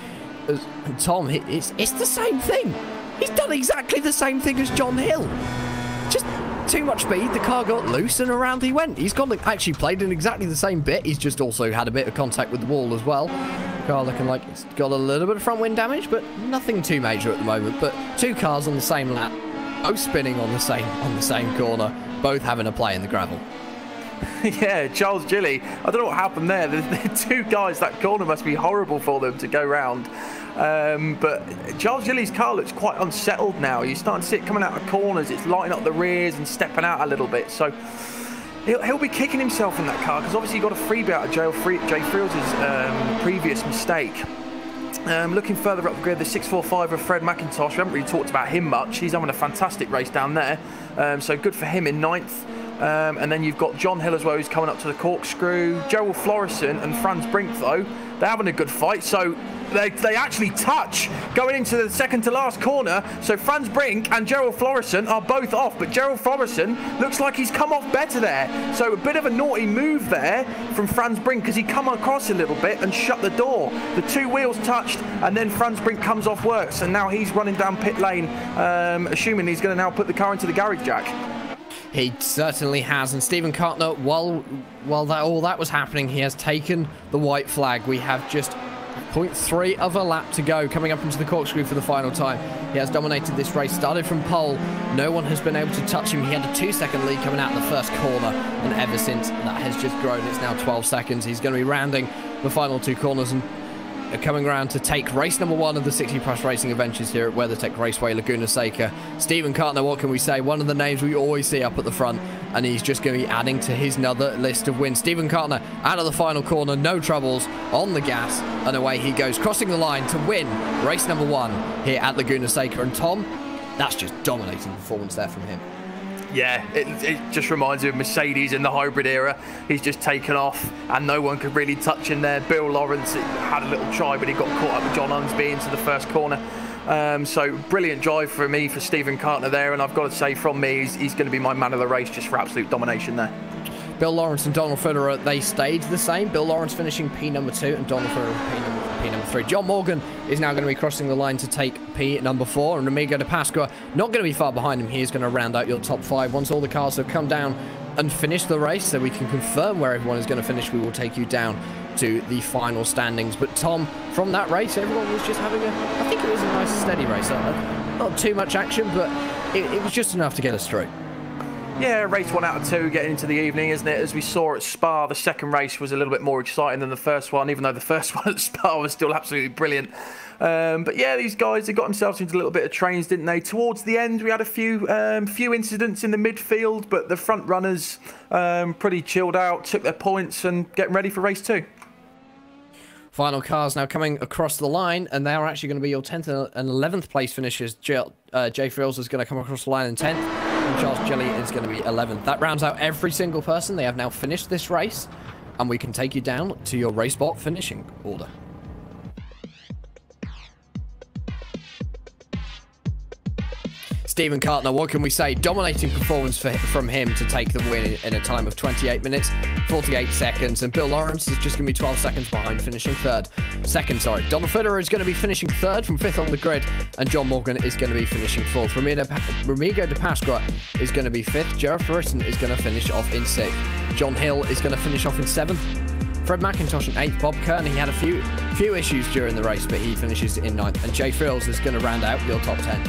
Tom, it's the same thing. He's done exactly the same thing as John Hill. Just too much speed, the car got loose, and around he went. He's actually played in exactly the same bit. He's just also had a bit of contact with the wall as well. Car looking like it's got a little bit of front wing damage, but nothing too major at the moment. But two cars on the same lap, both spinning on the same corner, both having a play in the gravel. Yeah, Charles Gilly, I don't know what happened there. The two guys, that corner must be horrible for them to go round. But Charles Gilly's car looks quite unsettled now. You're starting to see it coming out of corners. It's lighting up the rears and stepping out a little bit. So he'll be kicking himself in that car, because obviously he got a freebie out of Jay Friels' previous mistake. Looking further up the grid, the 645 of Fred McIntosh. We haven't really talked about him much. He's having a fantastic race down there. So good for him in 9th. And then you've got John Hill as well, who's coming up to the corkscrew. Gerald Florison and Franz Brink, though, they're having a good fight. So they actually touch going into the second to last corner. So Franz Brink and Gerald Florison are both off, but Gerald Florison looks like he's come off better there. So a bit of a naughty move there from Franz Brink, because he come across a little bit and shut the door. The two wheels touched, and then Franz Brink comes off works, and now he's running down pit lane, assuming he's going to now put the car into the garage, Jack. He certainly has, and Stephen Cartner, while all that was happening, he has taken the white flag. We have just 0.3 of a lap to go, coming up into the corkscrew for the final time. He has dominated this race, started from pole. No one has been able to touch him. He had a 2-second lead coming out of the first corner, and ever since, that has just grown. It's now 12 seconds. He's going to be rounding the final two corners and coming around to take race number 1 of the 60 Plus Racing Adventures here at WeatherTech Raceway, Laguna Seca. Stephen Cartner, what can we say? One of the names we always see up at the front, and he's just going to be adding to his another list of wins. Stephen Cartner out of the final corner, no troubles, on the gas, and away he goes, crossing the line to win race number 1 here at Laguna Seca. And Tom, that's just dominating performance there from him. Yeah, it just reminds me of Mercedes in the hybrid era. He's just taken off, and no one could really touch him there. Bill Lawrence had a little try, but he got caught up with John Unsby into the first corner. So brilliant drive for me, for Stephen Cartner there, and I've got to say, from me, he's going to be my man of the race, just for absolute domination there. Bill Lawrence and Donald Federer, they stayed the same. Bill Lawrence finishing P number 2 and Donald Federer P number 3. John Morgan is now going to be crossing the line to take P number 4, and Amigo de Pasqua not going to be far behind him. He is going to round out your top 5. Once all the cars have come down and finished the race, so we can confirm where everyone is going to finish, we will take you down to the final standings. But Tom, from that race, everyone was just having I think it was a nice steady race. Not too much action, but it was just enough to get us through. Yeah, race 1 out of 2 getting into the evening, isn't it? As we saw at Spa, the second race was a little bit more exciting than the first one, even though the first one at Spa was still absolutely brilliant. But yeah, these guys, they got themselves into a little bit of trains, didn't they? Towards the end, we had a few incidents in the midfield, but the front runners pretty chilled out, took their points, and getting ready for race 2. Final cars now coming across the line, and they are actually going to be your 10th and 11th place finishers. Jay Friels is going to come across the line in 10th, and Charles Jelly is going to be 11th. That rounds out every single person. They have now finished this race, and we can take you down to your RaceSpot finishing order. Stephen Cartner, what can we say? Dominating performance from him to take the win in a time of 28 minutes, 48 seconds. And Bill Lawrence is just going to be 12 seconds behind, finishing second. Donald Federer is going to be finishing 3rd from 5th on the grid. And John Morgan is going to be finishing 4th. Amigo de Pasqua is going to be 5th. Gerald Florison is going to finish off in 6th. John Hill is going to finish off in 7th. Fred McIntosh in 8th. Bob Kearney had a few issues during the race, but he finishes in 9th. And Jay Friels is going to round out your top 10.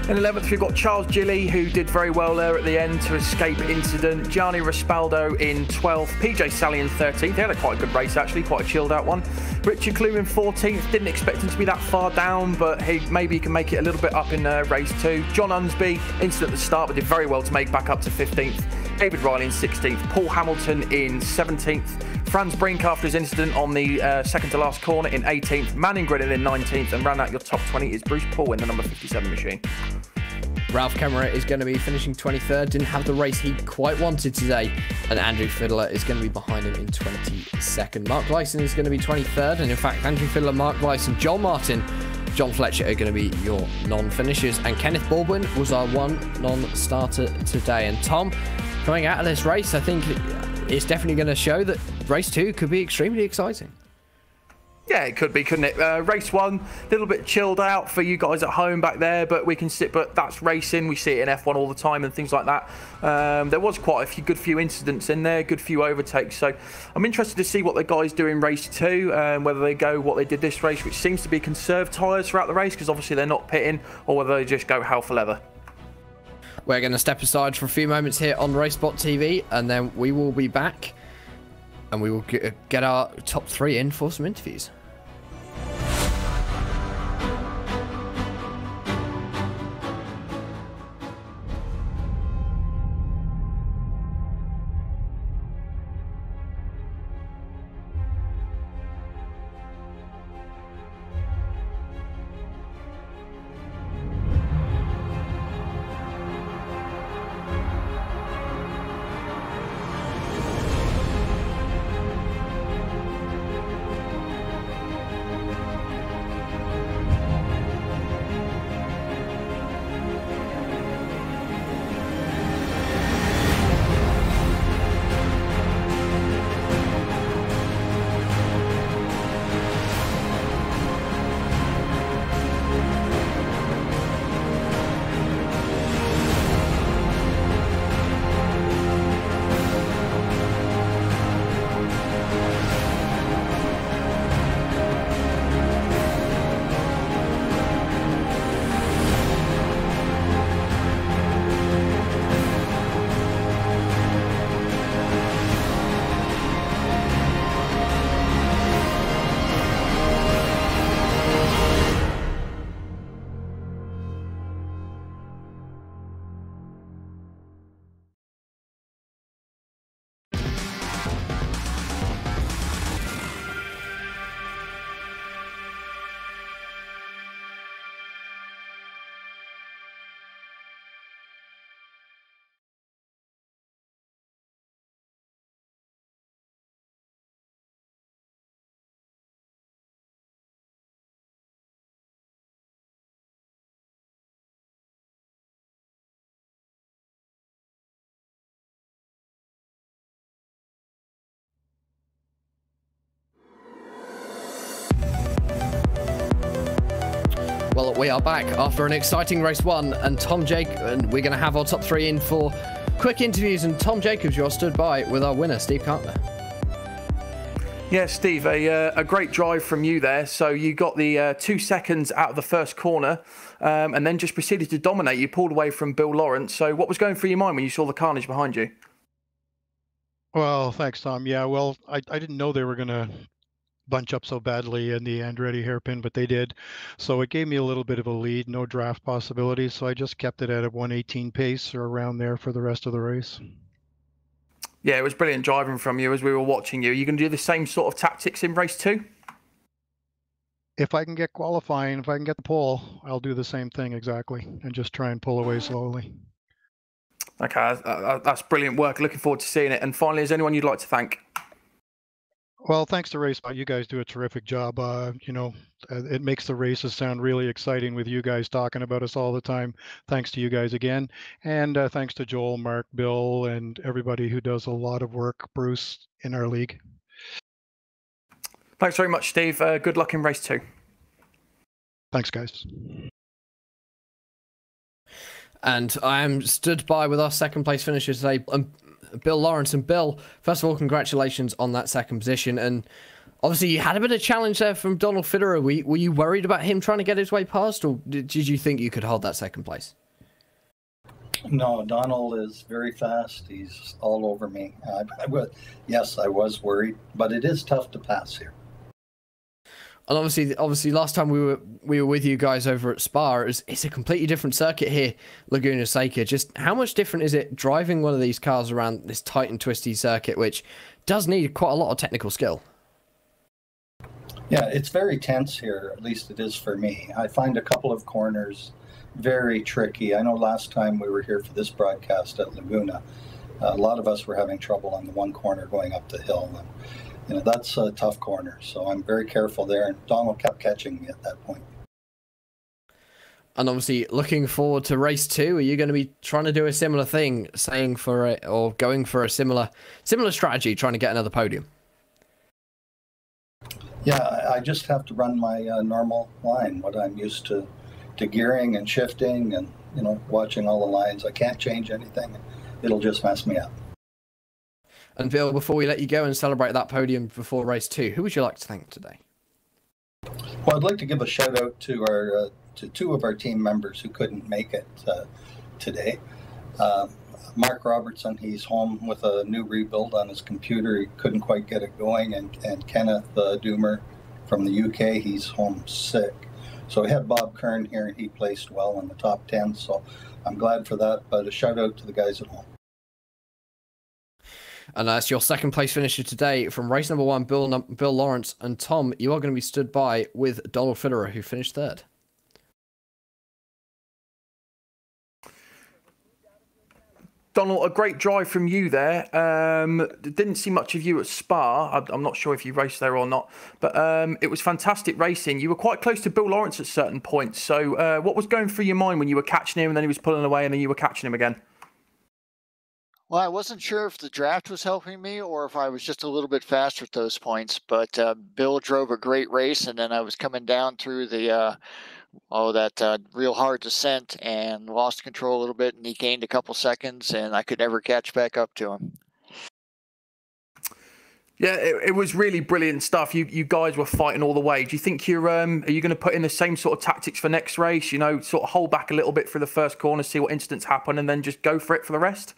In 11th, we've got Charles Gilly, who did very well there at the end to escape incident. Gianni Raspaldo in 12th. PJ Sally in 13th. They had a quite good race, actually, quite a chilled out one. Richard Clue in 14th. Didn't expect him to be that far down, but maybe he can make it a little bit up in race 2. John Unsby, incident at the start, but did very well to make back up to 15th David Riley in 16th, Paul Hamilton in 17th, Franz Brink after his incident on the second to last corner in 18th, Manning Grinning in 19th, and round out your top 20 is Bruce Paul in the number 57 machine. Ralph Kemmerer is going to be finishing 23rd, didn't have the race he quite wanted today, and Andrew Fiddler is going to be behind him in 22nd. Mark Gleason is going to be 23rd, and in fact, Andrew Fiddler, Mark Gleason, Joel Martin, John Fletcher are going to be your non-finishers, and Kenneth Baldwin was our one non-starter today. And Tom, coming out of this race, I think it's definitely going to show that race 2 could be extremely exciting. Yeah, it could be, couldn't it? Race 1, a little bit chilled out for you guys at home back there, but that's racing. We see it in F1 all the time and things like that. There was quite a good few incidents in there, good few overtakes. So I'm interested to see what the guys do in race 2, whether they go what they did this race, which seems to be conserved tyres throughout the race, because obviously they're not pitting, or whether they just go hell for leather. We're going to step aside for a few moments here on RaceSpotTV, and then we will be back, and we will get our top 3 in for some interviews. Well, we are back after an exciting race 1, and and we're going to have our top 3 in for quick interviews. And Tom Jacobs, you're stood by with our winner, Steve Cartner. Yeah, Steve, a great drive from you there. So you got the 2 seconds out of the first corner, and then just proceeded to dominate. You pulled away from Bill Lawrence. So what was going through your mind when you saw the carnage behind you? Well, thanks, Tom. Yeah, well, I didn't know they were going to bunch up so badly in the Andretti hairpin, but they did. So it gave me a little bit of a lead, no draft possibilities. So I just kept it at a 118 pace or around there for the rest of the race. Yeah, it was brilliant driving from you as we were watching you. Are you going to do the same sort of tactics in race 2? If I can get qualifying, if I can get the pole, I'll do the same thing exactly and just try and pull away slowly. Okay, that's brilliant work. Looking forward to seeing it. And finally, is anyone you'd like to thank? Well, thanks to RaceSpot. You guys do a terrific job. It makes the races sound really exciting with you guys talking about us all the time. Thanks to you guys again. And thanks to Joel, Mark, Bill, and everybody who does a lot of work, Bruce, in our league. Thanks very much, Steve. Good luck in race 2. Thanks, guys. And I am stood by with our second place finishers today, Bill Lawrence. And Bill, first of all, congratulations on that second position. And obviously you had a bit of challenge there from Donald Fitterer. Were you worried about him trying to get his way past, or did you think you could hold that second place? No, Donald is very fast. He's all over me. Yes, I was worried, but it is tough to pass here. And obviously, last time we were with you guys over at Spa, it's a completely different circuit here, Laguna Seca. Just how much different is it driving one of these cars around this tight and twisty circuit, which does need quite a lot of technical skill? Yeah, it's very tense here, at least it is for me. I find a couple of corners very tricky. I know last time we were here for this broadcast at Laguna, a lot of us were having trouble on the one corner going up the hill. And, you know, that's a tough corner, so I'm very careful there. And Donald kept catching me at that point. And obviously, looking forward to race 2, are you going to be trying to do a similar thing, going for a similar strategy, trying to get another podium? Yeah, I just have to run my normal line, what I'm used to gearing and shifting and, you know, watching all the lines. I can't change anything. It'll just mess me up. And Bill, before we let you go and celebrate that podium before race 2, who would you like to thank today? Well, I'd like to give a shout out to our to 2 of our team members who couldn't make it today. Mark Robertson, he's home with a new rebuild on his computer. He couldn't quite get it going. And Kenneth Doomer from the UK, he's home sick. So we had Bob Kern here, and he placed well in the top 10. So I'm glad for that. But a shout out to the guys at home. And that's your second place finisher today from race number 1, Bill Lawrence. And Tom, you are going to be stood by with Donald Fitterer, who finished 3rd. Donald, a great drive from you there. Didn't see much of you at Spa. I'm not sure if you raced there or not, but it was fantastic racing. You were quite close to Bill Lawrence at certain points. So what was going through your mind when you were catching him and then he was pulling away and then you were catching him again? Well, I wasn't sure if the draft was helping me or if I was just a little bit faster at those points, but Bill drove a great race, and then I was coming down through the that real hard descent and lost control a little bit, and he gained a couple seconds, and I could never catch back up to him. Yeah, it was really brilliant stuff. You guys were fighting all the way. Do you think are you going to put in the same sort of tactics for next race? You know, sort of hold back a little bit for the first corner, see what incidents happen, and then just go for it for the rest?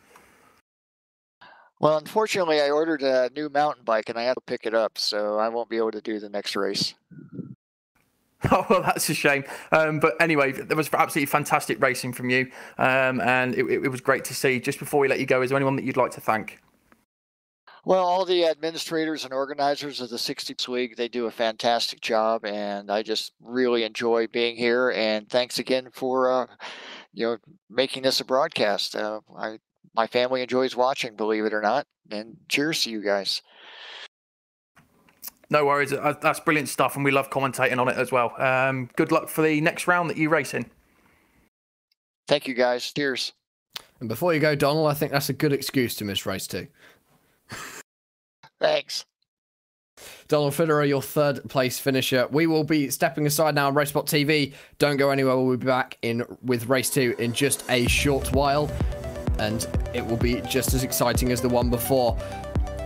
Well, unfortunately, I ordered a new mountain bike, and I have to pick it up, so I won't be able to do the next race. Oh, well, that's a shame. But anyway, there was absolutely fantastic racing from you, and it was great to see. Just before we let you go, is there anyone that you'd like to thank? Well, all the administrators and organizers of the 60th League, they do a fantastic job, and I just really enjoy being here. And thanks again for making this a broadcast. My family enjoys watching, believe it or not. And cheers to you guys. No worries. That's brilliant stuff, and we love commentating on it as well. Good luck for the next round that you race in. Thank you, guys. Cheers. And before you go, Donald, I think that's a good excuse to miss race 2. Thanks. Donald Fitterer, your 3rd place finisher. We will be stepping aside now on RaceSpotTV. Don't go anywhere. We'll be back with race 2 in just a short while, and it will be just as exciting as the one before.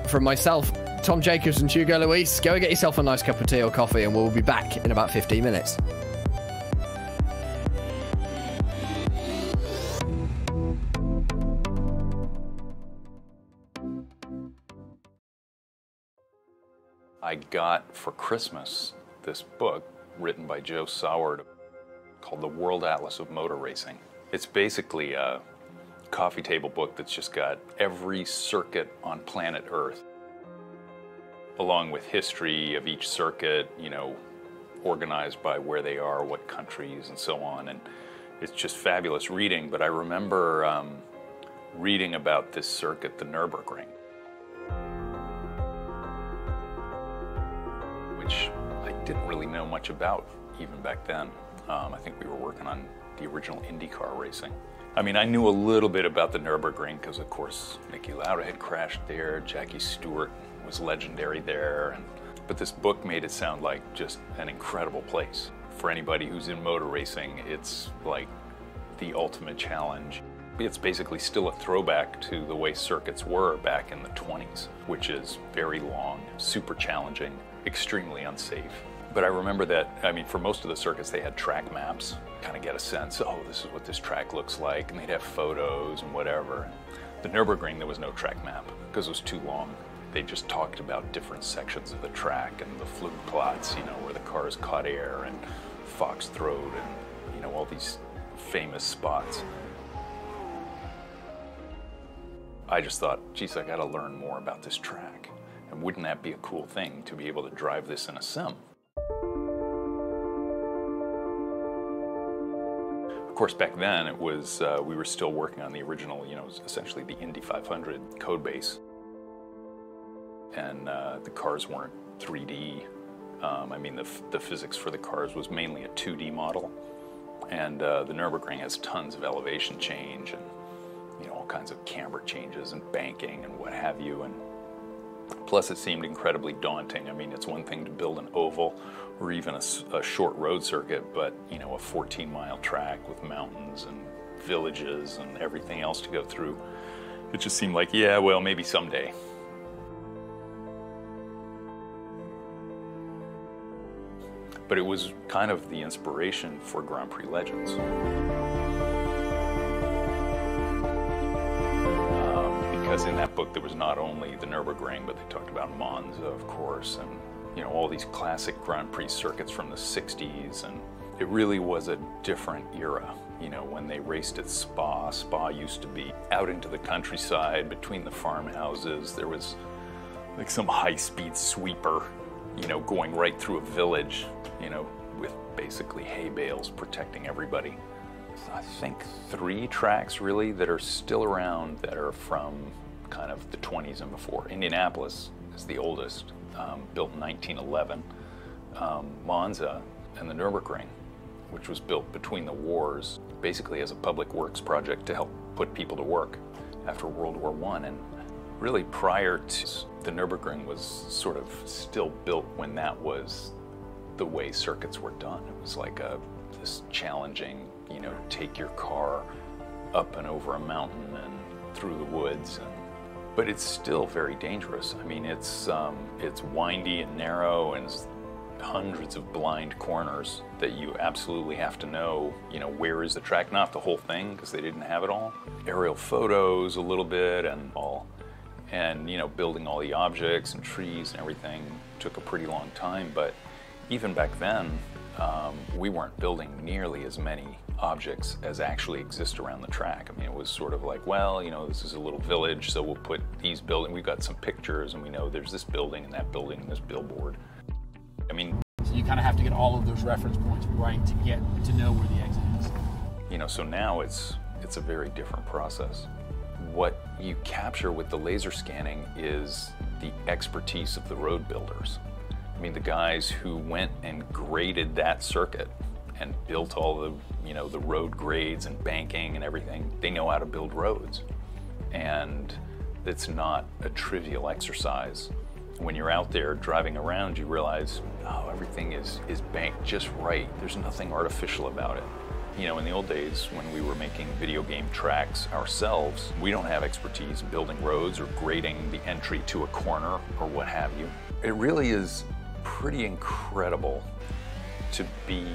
From myself, Tom Jacobs, and Hugo Luis, go and get yourself a nice cup of tea or coffee, and we'll be back in about 15 minutes. I got for Christmas this book written by Joe Soward called The World Atlas of Motor Racing. It's basically a coffee table book that's just got every circuit on planet Earth, along with history of each circuit, you know, organized by where they are, what countries, and so on. And it's just fabulous reading. But I remember reading about this circuit, the Nürburgring, which I didn't really know much about even back then. I think we were working on the original IndyCar racing. I mean, I knew a little bit about the Nürburgring because, of course, Niki Lauda had crashed there, Jackie Stewart was legendary there, but this book made it sound like just an incredible place. For anybody who's in motor racing, it's like the ultimate challenge. It's basically still a throwback to the way circuits were back in the 20s, which is very long, super challenging, extremely unsafe. But I remember that, I mean, for most of the circuits, they had track maps, kind of get a sense, oh, this is what this track looks like, and they'd have photos and whatever. The Nürburgring, there was no track map because it was too long. they just talked about different sections of the track and the fluke plots, you know, where the cars caught air and Foxthroat and, you know, all these famous spots. I just thought, geez, I gotta learn more about this track. And wouldn't that be a cool thing to be able to drive this in a sim? Of course, back then it was, we were still working on the original, you know, essentially the Indy 500 code base. And the cars weren't 3D. I mean, the physics for the cars was mainly a 2D model. And the Nürburgring has tons of elevation change and, you know, all kinds of camber changes and banking and what have you. And plus, it seemed incredibly daunting. I mean, it's one thing to build an oval or even a short road circuit, but, you know, a 14-mile track with mountains and villages and everything else to go through. It just seemed like, yeah, well, maybe someday. But it was kind of the inspiration for Grand Prix Legends. Because in that book there was not only the Nürburgring, but they talked about Monza, of course, and, you know, all these classic Grand Prix circuits from the 60s, and it really was a different era. You know, when they raced at Spa, Spa used to be out into the countryside between the farmhouses. There was like some high-speed sweeper, you know, going right through a village, you know, with basically hay bales protecting everybody. I think 3 tracks really that are still around that are from kind of the 20s and before. Indianapolis is the oldest, built in 1911. Monza and the Nürburgring, which was built between the wars, basically as a public works project to help put people to work after World War I. And really prior to the Nürburgring was sort of still built when that was the way circuits were done. It was like this challenging, you know, take your car up and over a mountain and through the woods. But it's still very dangerous. I mean, it's windy and narrow and hundreds of blind corners that you absolutely have to know, you know, where is the track? Not the whole thing, because they didn't have it all. Aerial photos a little bit and all. And, you know, building all the objects and trees and everything took a pretty long time. But even back then, we weren't building nearly as many objects as actually exist around the track. I mean, it was sort of like, well, you know, this is a little village, so we'll put these buildings. We've got some pictures, and we know there's this building and that building and this billboard. I mean, so you kind of have to get all of those reference points right to get to know where the exit is. You know, so now it's a very different process. What you capture with the laser scanning is the expertise of the road builders. I mean, the guys who went and graded that circuit and built all the, you know, the road grades and banking and everything, they know how to build roads. And it's not a trivial exercise. When you're out there driving around, you realize, oh, everything is banked just right. There's nothing artificial about it. You know, in the old days, when we were making video game tracks ourselves, we don't have expertise in building roads or grading the entry to a corner or what have you. It really is pretty incredible to be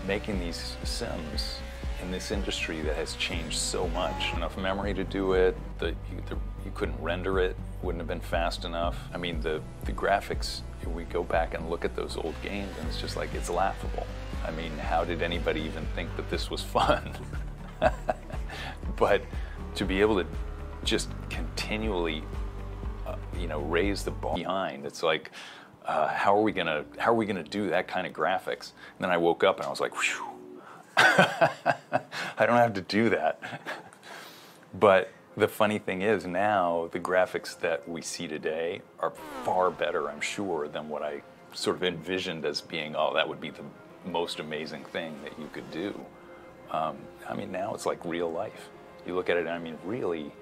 making these sims in this industry that has changed so much. Enough memory to do it, you couldn't render it, wouldn't have been fast enough. I mean, the graphics, we go back and look at those old games and it's just like, it's laughable. I mean, how did anybody even think that this was fun? But to be able to just continually, you know, raise the bar behind, it's like, how are we gonna do that kind of graphics? And then I woke up and I was like, whew, I don't have to do that. But the funny thing is now the graphics that we see today are far better, I'm sure, than what I sort of envisioned as being, oh, that would be the most amazing thing that you could do. I mean, now it's like real life. You look at it and I mean, really,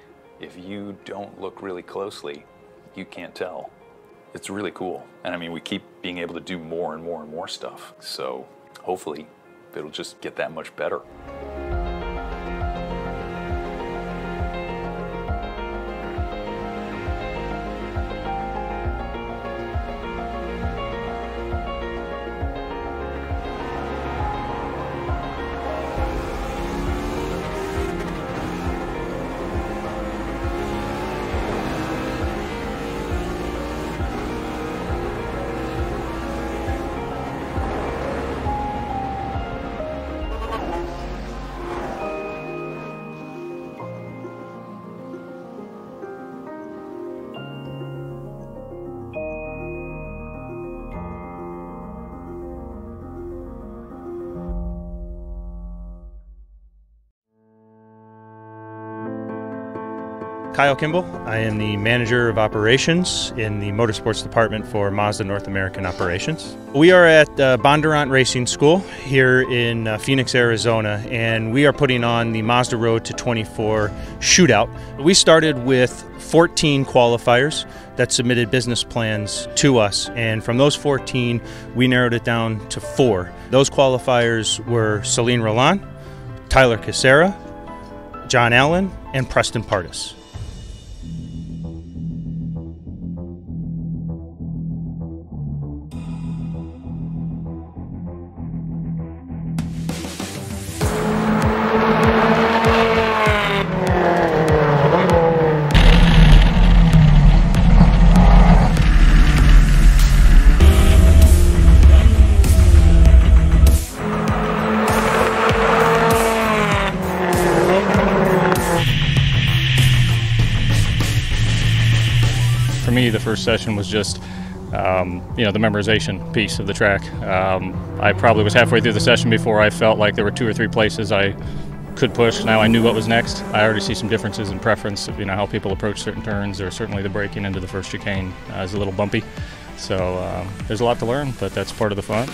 if you don't look really closely, you can't tell. It's really cool. And I mean, we keep being able to do more and more and more stuff. So hopefully it'll just get that much better. Kyle Kimball. I am the Manager of Operations in the Motorsports Department for Mazda North American Operations. We are at Bondurant Racing School here in Phoenix, Arizona, and we are putting on the Mazda Road to 24 shootout. We started with 14 qualifiers that submitted business plans to us, and from those 14, we narrowed it down to 4. Those qualifiers were Celine Roland, Tyler Casera, John Allen, and Preston Pardis. For me, the first session was just, the memorization piece of the track. I probably was halfway through the session before I felt like there were 2 or 3 places I could push. Now I knew what was next. I already see some differences in preference of, how people approach certain turns, or certainly the braking into the first chicane is a little bumpy. So there's a lot to learn, but that's part of the fun.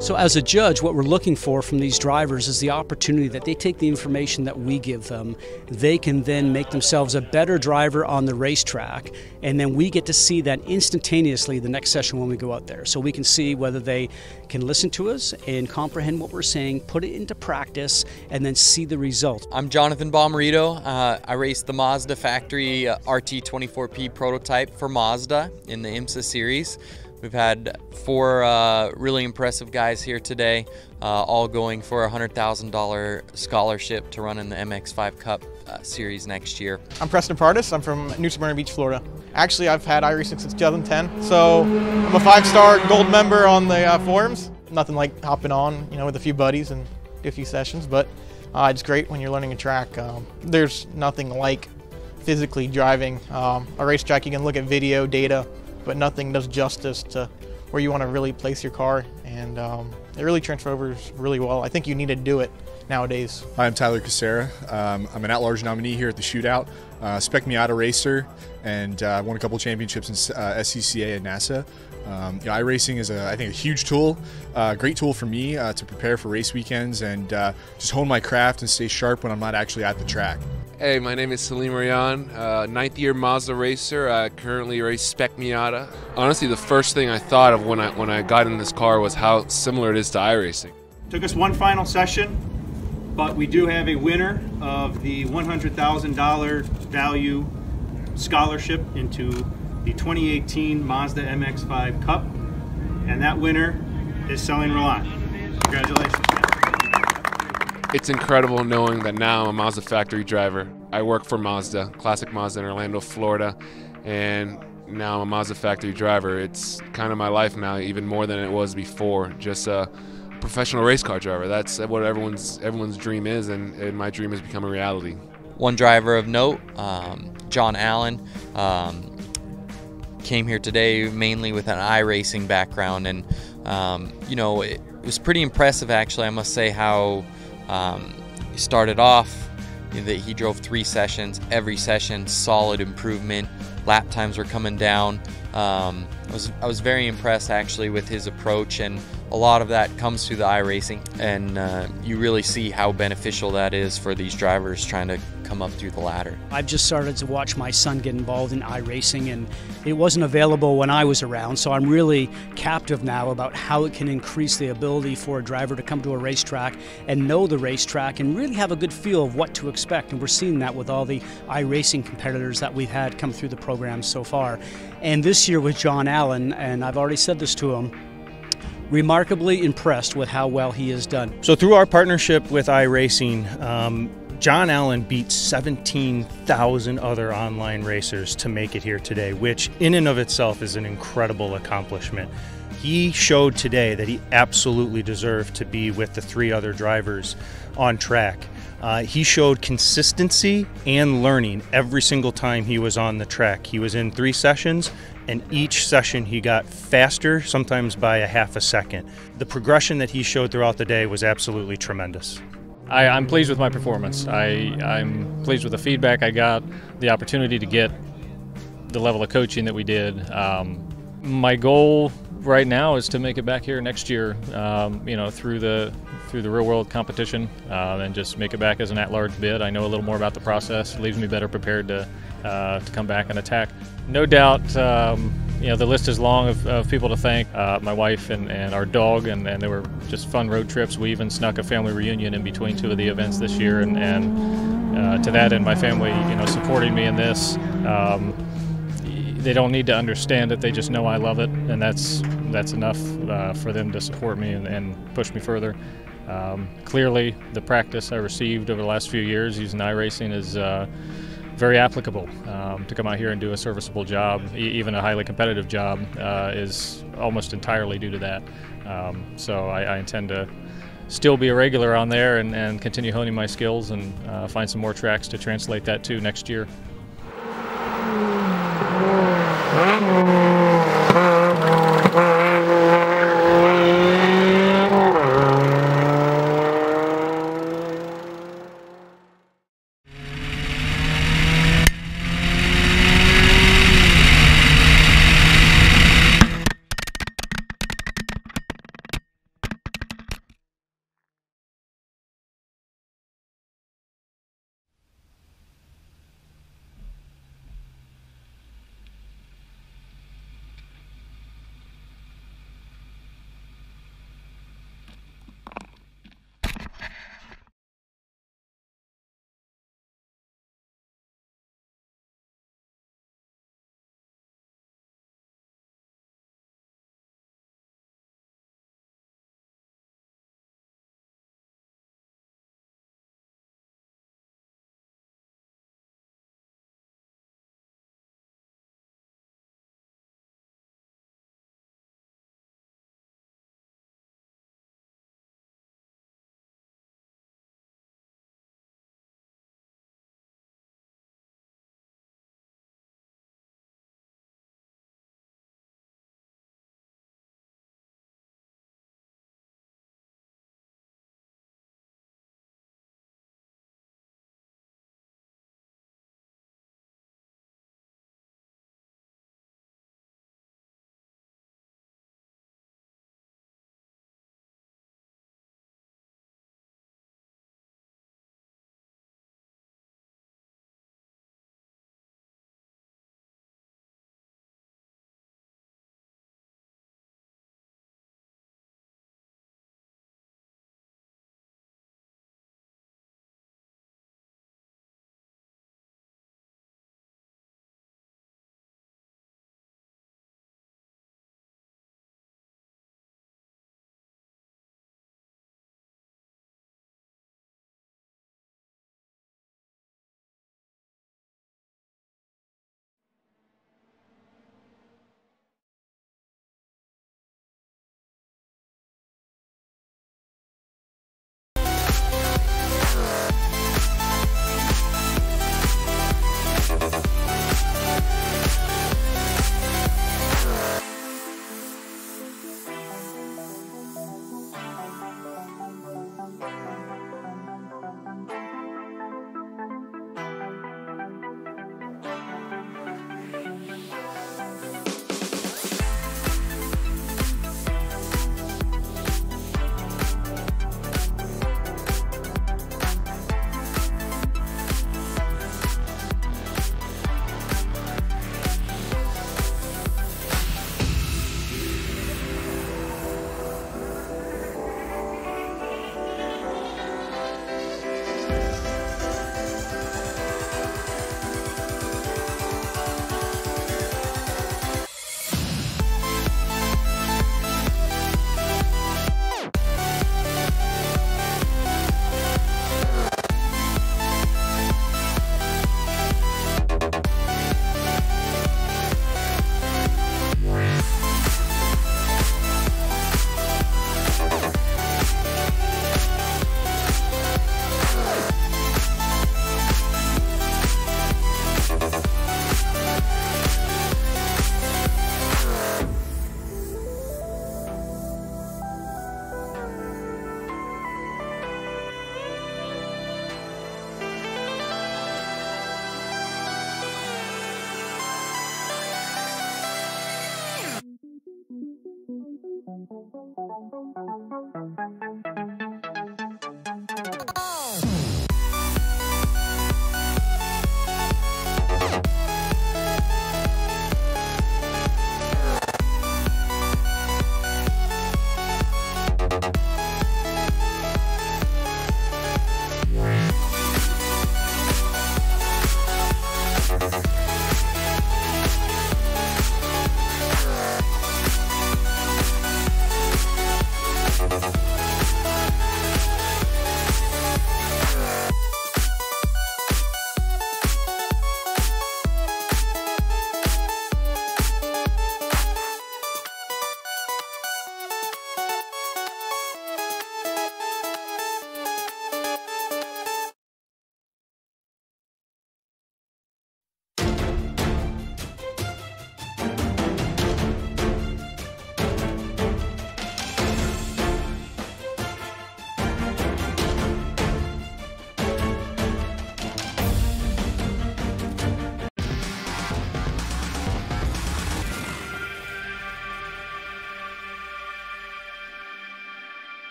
So as a judge, what we're looking for from these drivers is the opportunity that they take the information that we give them. They can then make themselves a better driver on the racetrack, and then we get to see that instantaneously the next session when we go out there. So we can see whether they can listen to us and comprehend what we're saying, put it into practice, and then see the result. I'm Jonathan Bomarito. I race the Mazda factory RT24P prototype for Mazda in the IMSA series. We've had 4 really impressive guys here today, all going for a $100,000 scholarship to run in the MX5 Cup series next year. I'm Preston Pardis. I'm from New Smyrna Beach, Florida. Actually, I've had iRacing since 2010, so I'm a 5-star gold member on the forums. Nothing like hopping on, with a few buddies and do a few sessions, but it's great when you're learning a track. There's nothing like physically driving a racetrack. You can look at video, data, but nothing does justice to where you want to really place your car, and it really transfers really well. I think you need to do it nowadays. Hi, I'm Tyler Casera. I'm an at-large nominee here at the shootout, Spec Miata racer, and won a couple championships in SCCA and NASA. iRacing is, I think, a huge tool, great tool for me to prepare for race weekends and just hone my craft and stay sharp when I'm not actually at the track. Hey, my name is Salim Rayan, 9th year Mazda racer. I currently race Spec Miata. Honestly, the first thing I thought of when I got in this car was how similar it is to iRacing. Took us one final session, but we do have a winner of the $100,000 value scholarship into the 2018 Mazda MX-5 Cup, and that winner is Celine Roland. Congratulations. It's incredible knowing that now I'm a Mazda factory driver. I work for Mazda, Classic Mazda in Orlando, Florida, and now I'm a Mazda factory driver. It's kind of my life now, even more than it was before. Just a professional race car driver. That's what everyone's dream is, and my dream has become a reality. One driver of note, John Allen, came here today mainly with an iRacing background, and it was pretty impressive actually, I must say, how he started off, that he drove 3 sessions, every session solid improvement, lap times were coming down. I was very impressed actually with his approach, and a lot of that comes through the iRacing, and you really see how beneficial that is for these drivers trying to come up through the ladder. I've just started to watch my son get involved in iRacing, and it wasn't available when I was around, so I'm really captive now about how it can increase the ability for a driver to come to a racetrack and know the racetrack and really have a good feel of what to expect, and we're seeing that with all the iRacing competitors that we've had come through the program so far. And this year with John Allen, and I've already said this to him, remarkably impressed with how well he has done. So through our partnership with iRacing, John Allen beat 17,000 other online racers to make it here today, which in and of itself is an incredible accomplishment. He showed today that he absolutely deserved to be with the 3 other drivers on track. He showed consistency and learning every single time he was on the track. He was in 3 sessions, and each session he got faster, sometimes by a half a second. The progression that he showed throughout the day was absolutely tremendous. I'm pleased with my performance. I'm pleased with the feedback I got, the opportunity to get the level of coaching that we did. My goal right now is to make it back here next year, you know, through the real world competition, and just make it back as an at-large bid. I know a little more about the process. It leaves me better prepared to come back and attack. No doubt, you know, the list is long of people to thank. My wife and our dog, and they were just fun road trips. We even snuck a family reunion in between 2 of the events this year, and to that end, my family, you know, supporting me in this. They don't need to understand it, they just know I love it, and that's enough for them to support me and push me further. Clearly, the practice I received over the last few years using iRacing is very applicable. To come out here and do a serviceable job, even a highly competitive job, is almost entirely due to that. So I intend to still be a regular on there and continue honing my skills and find some more tracks to translate that to next year.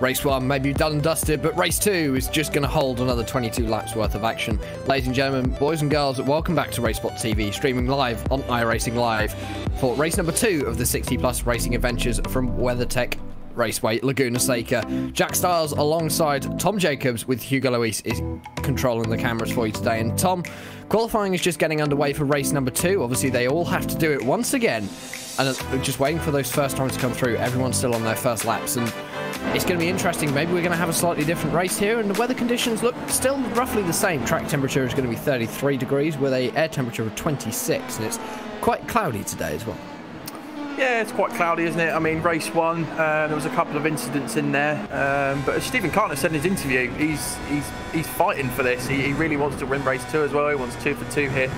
Race 1 may be done and dusted, but Race 2 is just going to hold another 22 laps worth of action. Ladies and gentlemen, boys and girls, welcome back to RaceSpotTV, streaming live on iRacing Live for race number 2 of the 60+ racing adventures from WeatherTech Raceway, Laguna Seca. Jack Stiles alongside Tom Jacobs with Hugo Luis is controlling the cameras for you today. And Tom, qualifying is just getting underway for race number 2. Obviously, they all have to do it once again. And just waiting for those first times to come through. Everyone's still on their first laps. And it's going to be interesting. Maybe we're going to have a slightly different race here. And the weather conditions look still roughly the same. Track temperature is going to be 33 degrees with a air temperature of 26. And it's quite cloudy today as well. Yeah, it's quite cloudy, isn't it? I mean, race 1, there was a couple of incidents in there, but as Stephen Cartner said in his interview, he's fighting for this. He really wants to win race 2 as well. He wants 2 for 2 here,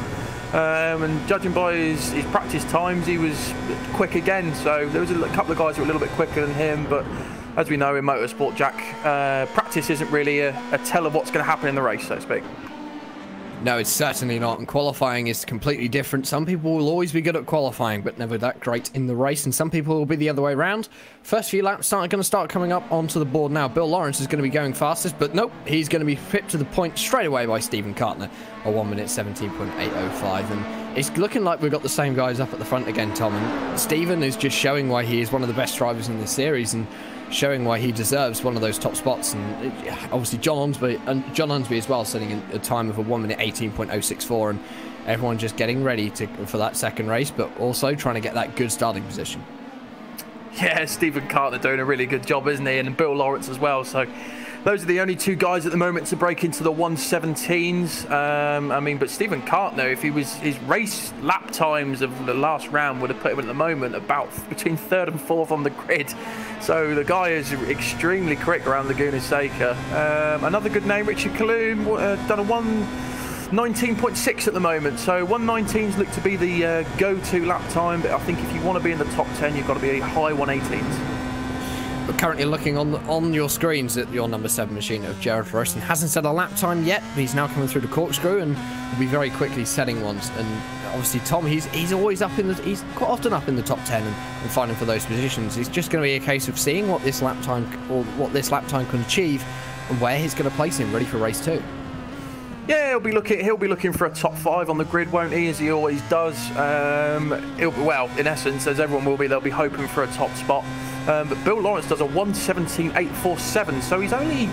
and judging by his practice times, he was quick again. So there was a couple of guys who were a little bit quicker than him, but as we know in motorsport, Jack, practice isn't really a tell of what's going to happen in the race, so to speak. No, it's certainly not, and qualifying is completely different. Some people will always be good at qualifying, but never that great in the race, and some people will be the other way around. First few laps are going to start coming up onto the board now. Bill Lawrence is going to be going fastest, but nope, he's going to be pipped to the point straight away by Stephen Cartner, a 1 minute 17.805, and it's looking like we've got the same guys up at the front again, Tom, and Stephen is just showing why he is one of the best drivers in this series, and showing why he deserves one of those top spots. And obviously John Unsby as well, setting a time of a 1 minute 18.064, and everyone just getting ready for that second race, but also trying to get that good starting position. Yeah, Stephen Cartner doing a really good job, isn't he? And Bill Lawrence as well. So those are the only 2 guys at the moment to break into the 117s. I mean, but Stephen Cartner, if his race lap times of the last round would have put him at the moment about between 3rd and 4th on the grid. So the guy is extremely quick around Laguna Seca. Another good name, Richard Kalloum, done a 1:19.6 at the moment. So 1:19s look to be the go-to lap time, but I think if you want to be in the top 10, you've got to be high 1:18s. We're currently looking on your screens at your number 7 machine of Jared Ferguson. Hasn't set a lap time yet, but he's now coming through the corkscrew and will be very quickly setting ones. And obviously Tom, he's always he's quite often up in the top 10 and fighting for those positions. It's just going to be a case of seeing what this lap time can achieve and where he's going to place him ready for race 2. Yeah, he'll be looking for a top 5 on the grid, won't he? As he always does. Well, in essence, as everyone will be, they'll be hoping for a top spot. But Bill Lawrence does a 1:17.847, so he's only,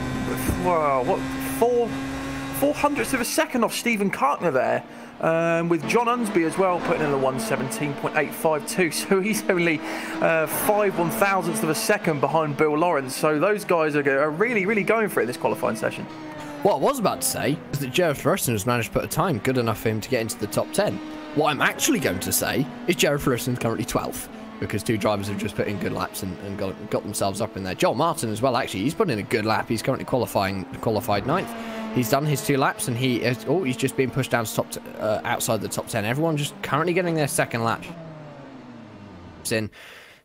well, what, 4/100ths of a second off Stephen Cartner there. With John Unsby as well putting in a 1:17.852, so he's only 5/1000ths of a second behind Bill Lawrence. So those guys are really, really going for it this qualifying session. What I was about to say is that Jared Ferguson has managed to put a time good enough for him to get into the top 10. What I'm actually going to say is Jared Ferguson's currently 12th. Because 2 drivers have just put in good laps and got themselves up in there. Joel Martin as well, actually, he's put in a good lap. He's currently qualified 9th. He's done his 2 laps and he's just been pushed down to outside the top 10. Everyone just currently getting their second lap in.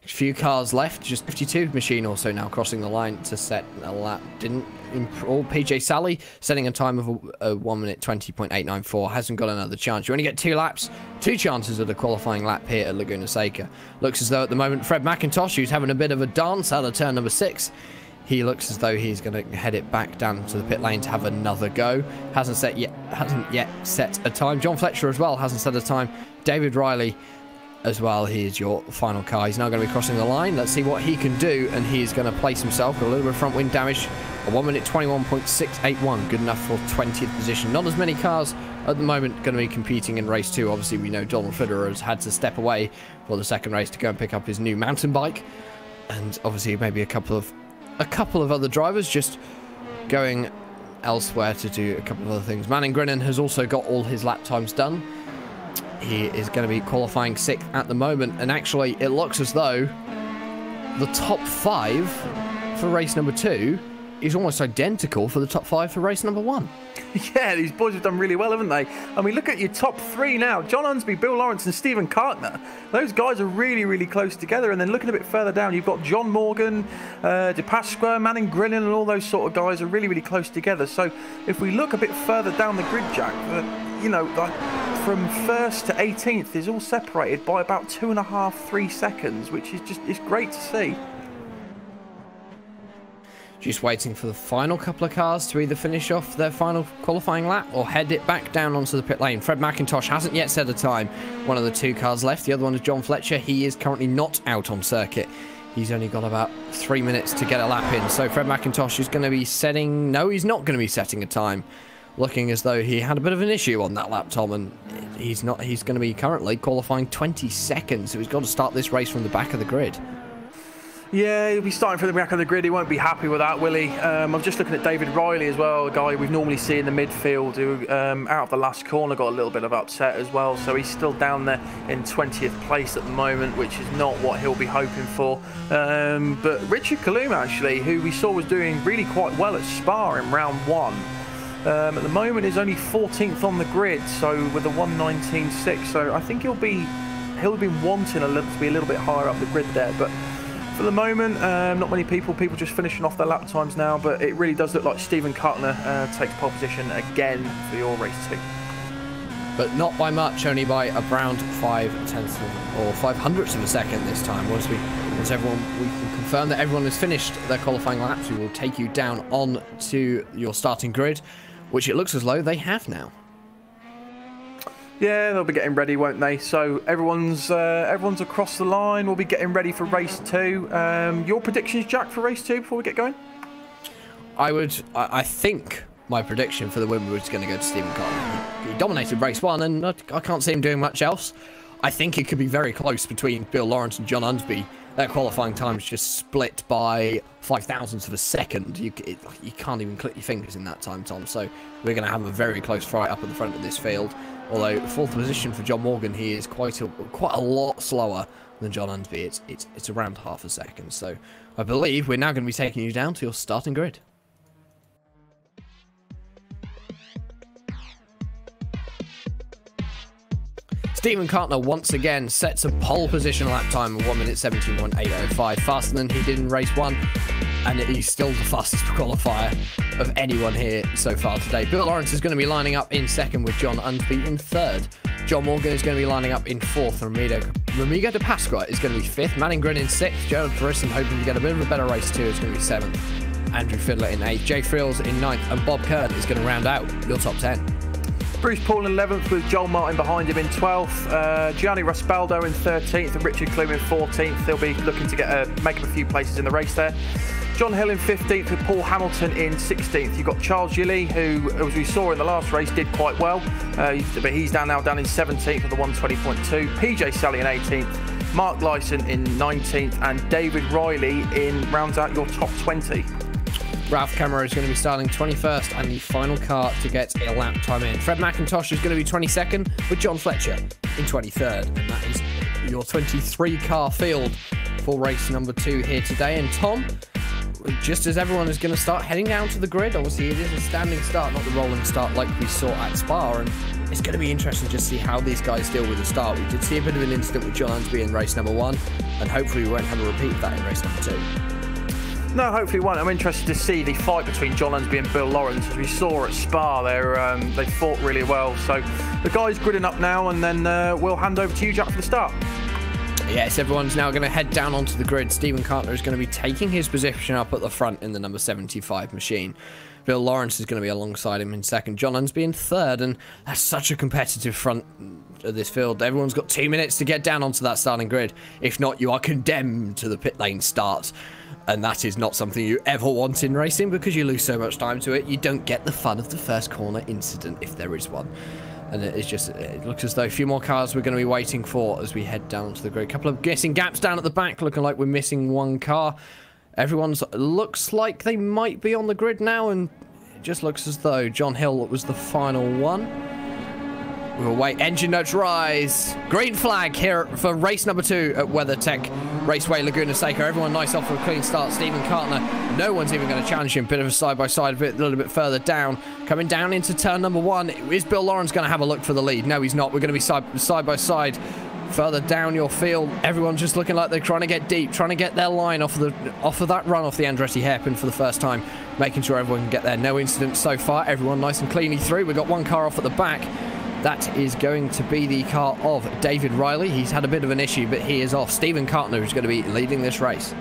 A few cars left, just 52 machine also now crossing the line to set a lap. PJ Sally setting a time of a 1 minute 20.894, hasn't got another chance. You only get 2 laps, 2 chances at a qualifying lap here at Laguna Seca. Looks as though at the moment Fred McIntosh, who's having a bit of a dance out of turn number 6, he looks as though he's going to head it back down to the pit lane to have another go. Hasn't yet set a time. John Fletcher as well hasn't set a time. David Riley as well, he is your final car. He's now going to be crossing the line. Let's see what he can do, and he's going to place himself with a little bit of front wing damage. A 1 minute 21.681, good enough for 20th position. Not as many cars at the moment going to be competing in race 2. Obviously, we know Donald Fitterer has had to step away for the second race to go and pick up his new mountain bike, and obviously maybe a couple of other drivers just going elsewhere to do a couple of other things. Manning Grinnan has also got all his lap times done. He is going to be qualifying 6th at the moment, and actually it looks as though the top 5 for race number 2 is almost identical for the top 5 for race number 1. Yeah, these boys have done really well, haven't they? I mean, look at your top 3 now. John Unsby, Bill Lawrence and Stephen Cartner. Those guys are really, really close together. And then looking a bit further down, you've got John Morgan, De Pasqua, Manning Grinnan, and all those sort of guys are really, really close together. So if we look a bit further down the grid, Jack, like from 1st to 18th is all separated by about 2.5–3 seconds, which is just, it's great to see. Just waiting for the final couple of cars to either finish off their final qualifying lap or head it back down onto the pit lane. Fred McIntosh hasn't yet set a time. One of the 2 cars left. The other one is John Fletcher. He is currently not out on circuit. He's only got about 3 minutes to get a lap in. So Fred McIntosh is going to be setting... No, he's not going to be setting a time. Looking as though he had a bit of an issue on that lap, Tom, and he's not. He's going to be currently qualifying 22nd, so he's got to start this race from the back of the grid. Yeah, he'll be starting from the back of the grid. He won't be happy with that, will he? I'm just looking at David Riley as well, a guy we've normally see in the midfield who, out of the last corner, got a little bit of upset as well. So he's still down there in 20th place at the moment, which is not what he'll be hoping for. But Richard Kaluma, actually, who we saw was doing really quite well at Spa in round 1, at the moment is only 14th on the grid, so with a 1:19.6. So I think he'll be wanting to be a little bit higher up the grid there, but. For the moment, not many people just finishing off their lap times now, but it really does look like Stephen Kartner takes pole position again for your race 2. But not by much, only by around 0.5 of a second this time. Once we can confirm that everyone has finished their qualifying laps, we will take you down on to your starting grid, which it looks as though they have now. Yeah, they'll be getting ready, won't they? So everyone's across the line. We'll be getting ready for race 2. Your predictions, Jack, for race 2 before we get going? I think my prediction for the win was going to go to Stephen Kartner. He dominated race 1, and I can't see him doing much else. I think it could be very close between Bill Lawrence and John Unsby. Their qualifying times just split by 0.005 of a second. You can't even click your fingers in that time, Tom. So we're going to have a very close fight up at the front of this field. Although 4th position for John Morgan, he is quite a lot slower than John Unsby. It's around half a second. So I believe we're now going to be taking you down to your starting grid. Stephen Kartner once again sets a pole position lap time of 1:17.805, faster than he did in race 1, and he's still the fastest qualifier of anyone here so far today. Bill Lawrence is going to be lining up in 2nd with John Unsby in 3rd. John Morgan is going to be lining up in 4th. Ramigo de Pasqua is going to be 5th. Manning Grin in 6th. Gerald Perisson hoping to get a bit of a better race too is going to be 7th. Andrew Fiddler in 8th. Jay Frills in 9th. And Bob Kern is going to round out your top 10. Bruce Paul in 11th with Joel Martin behind him in 12th. Gianni Raspaldo in 13th and Richard Klum in 14th. They'll be looking to make up a few places in the race there. John Hill in 15th with Paul Hamilton in 16th. You've got Charles Gilly, who, as we saw in the last race, did quite well. But he's down in 17th with the 1:20.2. PJ Sally in 18th. Mark Lyson in 19th. And David Riley rounds out your top 20. Ralph Camera is going to be starting 21st and the final car to get a lap time in. Fred McIntosh is going to be 22nd with John Fletcher in 23rd. And that is your 23-car field for race number 2 here today. And Tom, just as everyone is going to start heading down to the grid, obviously it is a standing start, not the rolling start like we saw at Spa. And it's going to be interesting to see how these guys deal with the start. We did see a bit of an incident with John Unsby in race number 1, and hopefully we won't have a repeat of that in race number 2. No, hopefully won't. I'm interested to see the fight between John Unsby and Bill Lawrence. As we saw at Spa, they fought really well. So the guys gridding up now, and then we'll hand over to you, Jack, for the start. Yes, everyone's now going to head down onto the grid. Stephen Kartner is going to be taking his position up at the front in the number 75 machine. Bill Lawrence is going to be alongside him in 2nd. John Unsby in 3rd, and that's such a competitive front of this field. Everyone's got 2 minutes to get down onto that starting grid. If not, you are condemned to the pit lane start. And that is not something you ever want in racing because you lose so much time to it. You don't get the fun of the first corner incident if there is one. And it looks as though a few more cars we're going to be waiting for as we head down to the grid. A couple of missing gaps down at the back, looking like we're missing one car. Everyone's looks like they might be on the grid now, and it just looks as though John Hill was the final one. We will wait. Engine notes rise. Green flag here for race number 2 at WeatherTech Raceway Laguna Seca. Everyone nice off for a clean start. Stephen Kartner, no one's even going to challenge him. Bit of a side-by-side, a little bit further down. Coming down into turn number 1. Is Bill Lawrence going to have a look for the lead? No, he's not. We're going to be side-by-side. Further down your field, everyone's just looking like they're trying to get deep, trying to get their line off of that run off the Andretti hairpin for the first time, making sure everyone can get there. No incidents so far. Everyone nice and cleanly through. We've got one car off at the back. That is going to be the car of David Riley. He's had a bit of an issue, but he is off. Stephen Kartner is going to be leading this race.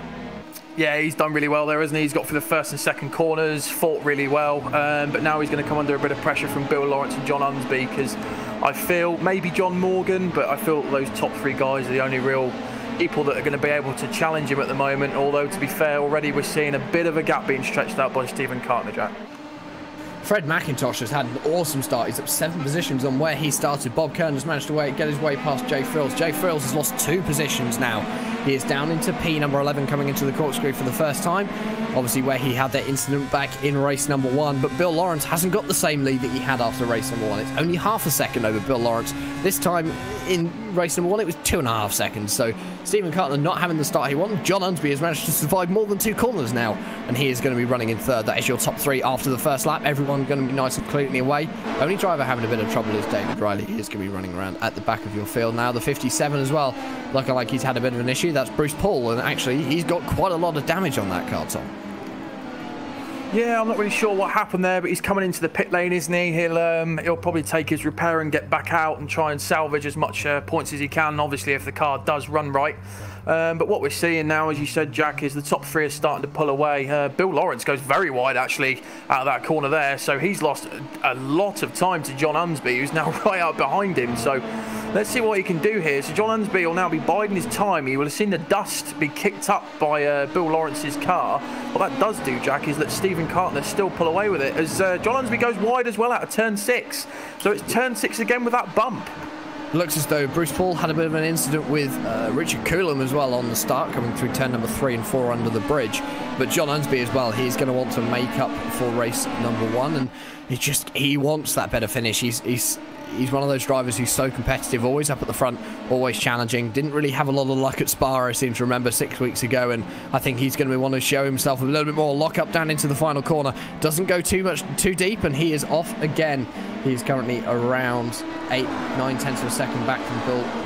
Yeah, he's done really well there, hasn't he? He's got through the first and second corners, fought really well, but now he's going to come under a bit of pressure from Bill Lawrence and John Unsby, because I feel maybe John Morgan, but I feel those top 3 guys are the only real people that are going to be able to challenge him at the moment, although to be fair, already we're seeing a bit of a gap being stretched out by Stephen Cartner, Jack. Fred McIntosh has had an awesome start. He's up 7 positions on where he started. Bob Kern has managed to get his way past Jay Frills. Jay Frills has lost 2 positions now. He is down into P number 11 coming into the corkscrew for the first time. Obviously where he had that incident back in race number 1, but Bill Lawrence hasn't got the same lead that he had after race number 1. It's only half a second over Bill Lawrence. This time in race number 1 it was 2.5 seconds. So Stephen Cartner not having the start he wanted. John Unsby has managed to survive more than 2 corners now, and he is going to be running in third. That is your top 3 after the first lap. Everyone going to be nice and cleanly away. Only driver having a bit of trouble is David Riley. He is going to be running around at the back of your field now. The 57 as well, looking like he's had a bit of an issue. That's Bruce Paul, and actually he's got quite a lot of damage on that car, Tom. Yeah, I'm not really sure what happened there, but he's coming into the pit lane, isn't he? He'll probably take his repair and get back out and try and salvage as much points as he can, obviously, if the car does run right. But what we're seeing now, as you said, Jack, is the top 3 are starting to pull away. Bill Lawrence goes very wide, actually, out of that corner there, so he's lost a lot of time to John Unsby, who's now right up behind him. So let's see what he can do here. So John Unsby will now be biding his time. He will have seen the dust be kicked up by Bill Lawrence's car. What that does do, Jack, is let Stephen Cartner still pull away with it, as John Unsby goes wide as well out of turn 6. So it's turn 6 again with that bump. Looks as though Bruce Paul had a bit of an incident with Richard Coulomb as well on the start, coming through turn number 3 and 4 under the bridge. But John Unsby as well, he's going to want to make up for race number 1, and he wants that better finish. He's one of those drivers who's so competitive, always up at the front, always challenging. Didn't really have a lot of luck at Spa, I seem to remember, 6 weeks ago, and I think he's going to want to show himself a little bit more. Lock up down into the final corner. Doesn't go too deep, and he is off again. He's currently around 8-9 tenths of a second back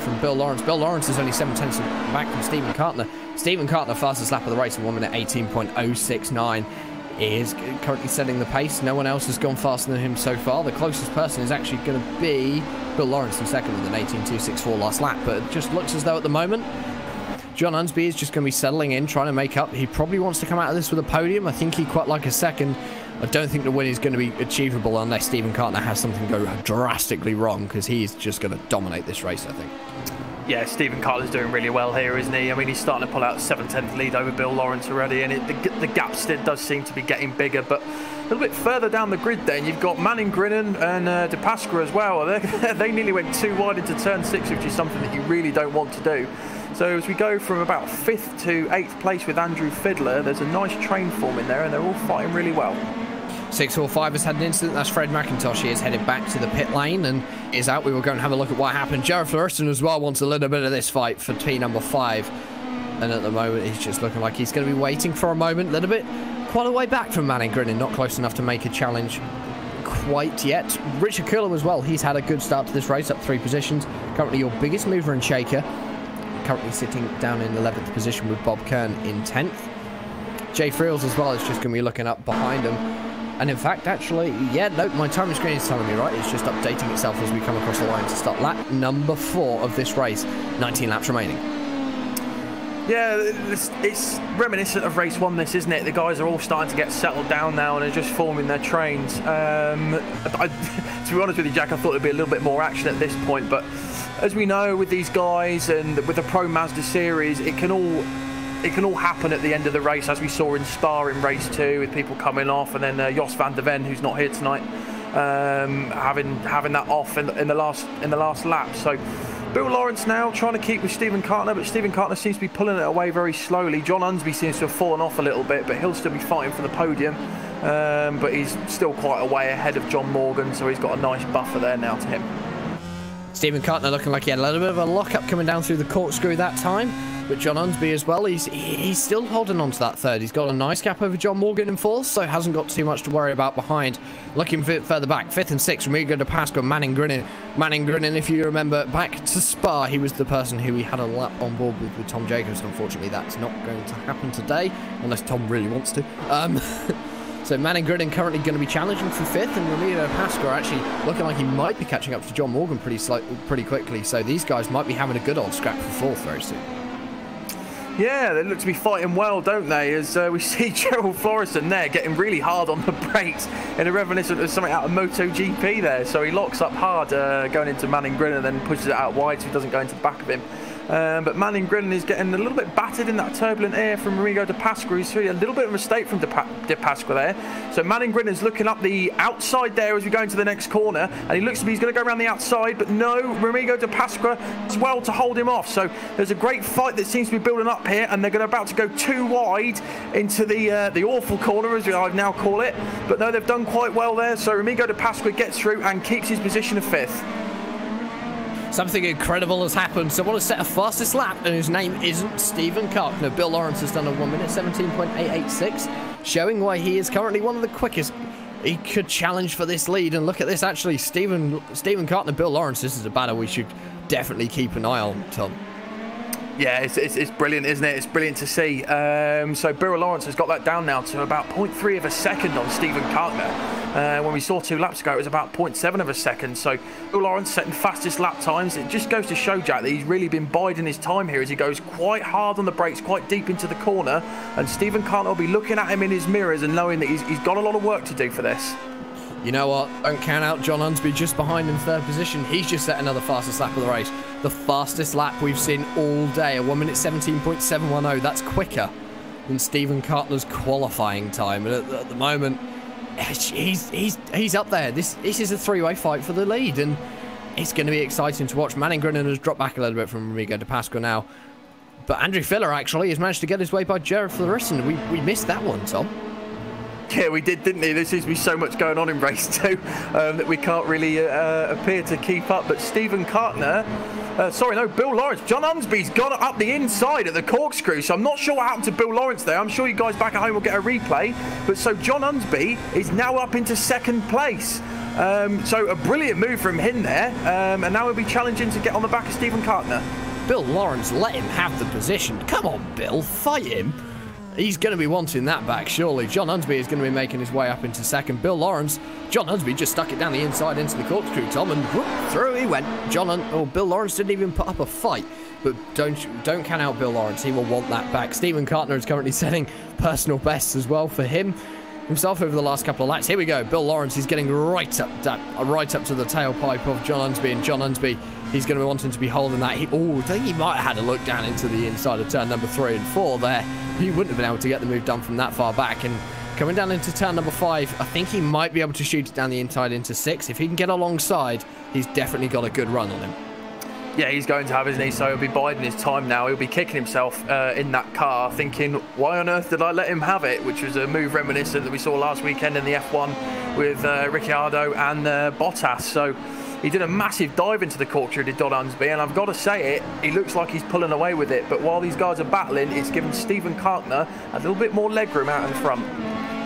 from Bill Lawrence. Bill Lawrence is only 7 tenths back from Stephen Cartner. Stephen Cartner, fastest lap of the race in 1 minute 18.069. Is currently setting the pace. No one else has gone faster than him so far. The closest person is actually going to be Bill Lawrence in second with an 18.264 last lap, but it just looks as though at the moment John Unsby is just going to be settling in, trying to make up. He probably wants to come out of this with a podium. I think he'd quite like a second. I don't think the win is going to be achievable unless Stephen Cartner has something go drastically wrong, because he's just going to dominate this race, I think. Yeah, Stephen Cartner's doing really well here, isn't he? I mean, he's starting to pull out a 7-tenth lead over Bill Lawrence already, and the gap still does seem to be getting bigger. But a little bit further down the grid then, you've got Manning Grinnan and De Pasqua as well. They nearly went too wide into turn 6, which is something that you really don't want to do. So as we go from about 5th to 8th place with Andrew Fiddler, there's a nice train forming there, and they're all fighting really well. 645 has had an incident. That's Fred McIntosh. He is headed back to the pit lane and is out. We will go and have a look at what happened. Jared Floriston as well wants a little bit of this fight for P number 5. And at the moment, he's just looking like he's going to be waiting for a moment. A little bit, quite a way back from Manning Grinnan. Not close enough to make a challenge quite yet. Richard Coulomb as well. He's had a good start to this race, up 3 positions. Currently your biggest mover and shaker. Currently sitting down in 11th position with Bob Kern in 10th. Jay Frills as well is just going to be looking up behind him. And in fact, actually, yeah, no, my timing screen is telling me right. It's just updating itself as we come across the line to start lap number 4 of this race. 19 laps remaining. Yeah, it's reminiscent of race 1, this, isn't it? The guys are all starting to get settled down now and are just forming their trains. To be honest with you, Jack, I thought there'd be a little bit more action at this point, but as we know with these guys and with the Pro Mazda series, it can all happen at the end of the race, as we saw in Spa in race 2 with people coming off, and then Jos van der Ven, who's not here tonight, having that off in the last lap. So Bill Lawrence now trying to keep with Stephen Cartner, but Stephen Cartner seems to be pulling it away very slowly. John Unsby seems to have fallen off a little bit, but he'll still be fighting for the podium. But he's still quite a way ahead of John Morgan, so he's got a nice buffer there now to him. Stephen Cartner looking like he had a little bit of a lock-up coming down through the corkscrew that time. But John Unsby as well, he's still holding on to that third. He's got a nice gap over John Morgan in 4th, so hasn't got too much to worry about behind. Looking further back, 5th and 6th, Remigo De Pasqua, Manning Grinnan. Manning Grinnan, if you remember, back to Spa, he was the person who we had a lap on board with Tom Jacobs. Unfortunately, that's not going to happen today, unless Tom really wants to. So Manning Grinnan currently going to be challenging for 5th, and Remigo De Pasqua actually looking like he might be catching up to John Morgan pretty quickly. So these guys might be having a good old scrap for 4th very soon. Yeah, they look to be fighting well, don't they? As we see Gerald Florison there getting really hard on the brakes in a reminiscent of something out of MotoGP there. So he locks up hard going into Manning Grinnan and then pushes it out wide so he doesn't go into the back of him. But Manning Grinnan is getting a little bit battered in that turbulent air from Rodrigo de Pasqua. He's a little bit of a mistake from de Pasqua there. So Manning Grinnan's looking up the outside there as we go into the next corner, and he looks to be he's going to go around the outside, but no, Rodrigo de Pasqua as well to hold him off. So there's a great fight that seems to be building up here, and they're about to go too wide into the awful corner, as I now call it. But no, they've done quite well there. So Rodrigo de Pasqua gets through and keeps his position of 5th. Something incredible has happened. Someone has set a fastest lap, and his name isn't Stephen Karkner. Bill Lawrence has done a 1 minute 17.886, showing why he is currently one of the quickest. He could challenge for this lead, and look at this, actually. Stephen Karkner, Bill Lawrence, this is a battle we should definitely keep an eye on, Tom. Yeah, it's brilliant, isn't it? It's brilliant to see. So Bill Lawrence has got that down now to about 0.3 of a second on Stephen Karkner. When we saw 2 laps ago, it was about 0.7 of a second. So Bill Lawrence setting fastest lap times. It just goes to show, Jack, that he's really been biding his time here as he goes quite hard on the brakes, quite deep into the corner. And Stephen Karkner will be looking at him in his mirrors and knowing that he's got a lot of work to do for this. You know what? Don't count out John Unsby just behind in 3rd position. He's just set another fastest lap of the race. The fastest lap we've seen all day, a 1 minute 17.710. That's quicker than Stephen Kartner's qualifying time. And at the moment, he's up there. This is a 3-way fight for the lead, and it's going to be exciting to watch. Manning Grinnan has dropped back a little bit from Rodrigo de Pasqua now. But Andrew Filler actually has managed to get his way by Gerald Florison. We missed that one, Tom. Yeah, we did, didn't we? There seems to be so much going on in race 2 that we can't really appear to keep up. But Stephen Karkner, Bill Lawrence. John Unsby's gone up the inside at the corkscrew, so I'm not sure what happened to Bill Lawrence there. I'm sure you guys back at home will get a replay. But so John Unsby is now up into 2nd place. So a brilliant move from him there. And now he'll be challenging to get on the back of Stephen Karkner. Bill Lawrence, let him have the position. Come on, Bill, fight him. He's going to be wanting that back, surely. John Unsby is going to be making his way up into 2nd. Bill Lawrence, John Unsby just stuck it down the inside into the corkscrew, Tom, and whoop, through he went. Bill Lawrence didn't even put up a fight. But don't count out Bill Lawrence. He will want that back. Stephen Karkner is currently setting personal bests as well for himself over the last couple of laps. Here we go. Bill Lawrence is getting right up to the tailpipe of John Unsby, and John Unsby, he's going to be wanting to be holding that. I think he might have had a look down into the inside of turn number 3 and 4 there. He wouldn't have been able to get the move done from that far back. And coming down into turn number 5, I think he might be able to shoot it down the inside into 6. If he can get alongside, he's definitely got a good run on him. Yeah, he's going to have, isn't he? So he'll be biding his time now. He'll be kicking himself in that car, thinking, why on earth did I let him have it? Which was a move reminiscent that we saw last weekend in the F1 with Ricciardo and Bottas. So he did a massive dive into the corkscrew, did John Unsby, and I've got to say it, he looks like he's pulling away with it. But while these guys are battling, it's given Stephen Karkner a little bit more legroom out in the front.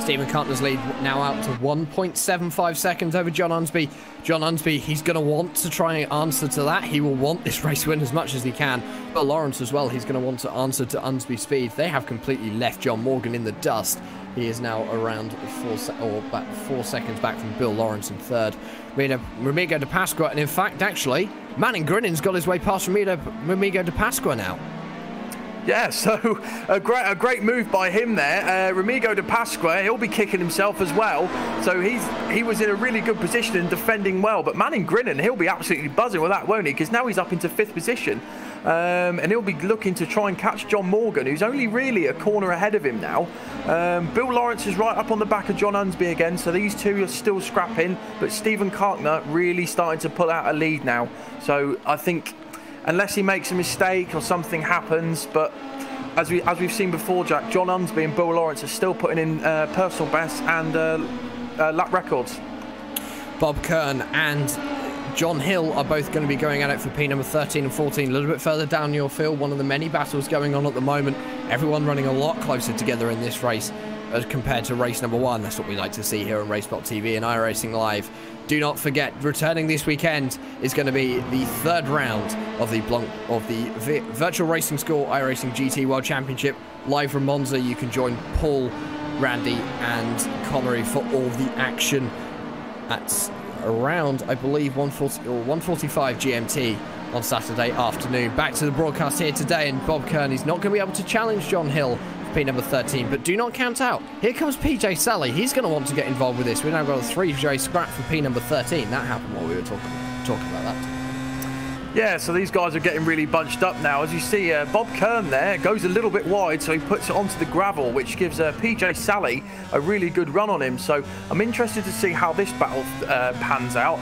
Stephen Karkner's lead now out to 1.75 seconds over John Unsby. John Unsby, he's going to want to try and answer to that. He will want this race win as much as he can. But Lawrence as well, he's going to want to answer to Unsby's speed. They have completely left John Morgan in the dust. He is now around 4 seconds back from Bill Lawrence in 3rd. Rodrigo de Pasqua, and in fact, actually, Manning Grinnan's got his way past Rodrigo de Pasqua now. Yeah, so a great move by him there. Rodrigo de Pasqua, he'll be kicking himself as well. So he was in a really good position and defending well. But Manning Grinnan, he'll be absolutely buzzing with that, won't he? Because now he's up into 5th position. And he'll be looking to try and catch John Morgan, who's only really a corner ahead of him now. Bill Lawrence is right up on the back of John Unsby again, so these two are still scrapping. But Stephen Karkner really starting to pull out a lead now. So I think, unless he makes a mistake or something happens, but as we've seen before, Jack, John Unsby and Bill Lawrence are still putting in personal bests and lap records. Bob Kern and John Hill are both going to be going at it for P number 13 and 14, a little bit further down your field. One of the many battles going on at the moment. Everyone running a lot closer together in this race as compared to race number 1. That's what we like to see here on RaceSpotTV and iRacing Live. Do not forget, returning this weekend is going to be the 3rd round of the Virtual Racing School iRacing GT World Championship live from Monza. You can join Paul, Randy, and Connery for all the action at around, I believe, 1:40 or 1:45 GMT on Saturday afternoon. Back to the broadcast here today, and Bob Kearney's not going to be able to challenge John Hill for P number 13, but do not count out. Here comes PJ Sally. He's going to want to get involved with this. We've now got a 3J scrap for P number 13. That happened while we were talking about that. Yeah, so these guys are getting really bunched up now. As you see, Bob Kern there goes a little bit wide, so he puts it onto the gravel, which gives PJ Sally a really good run on him. So I'm interested to see how this battle pans out.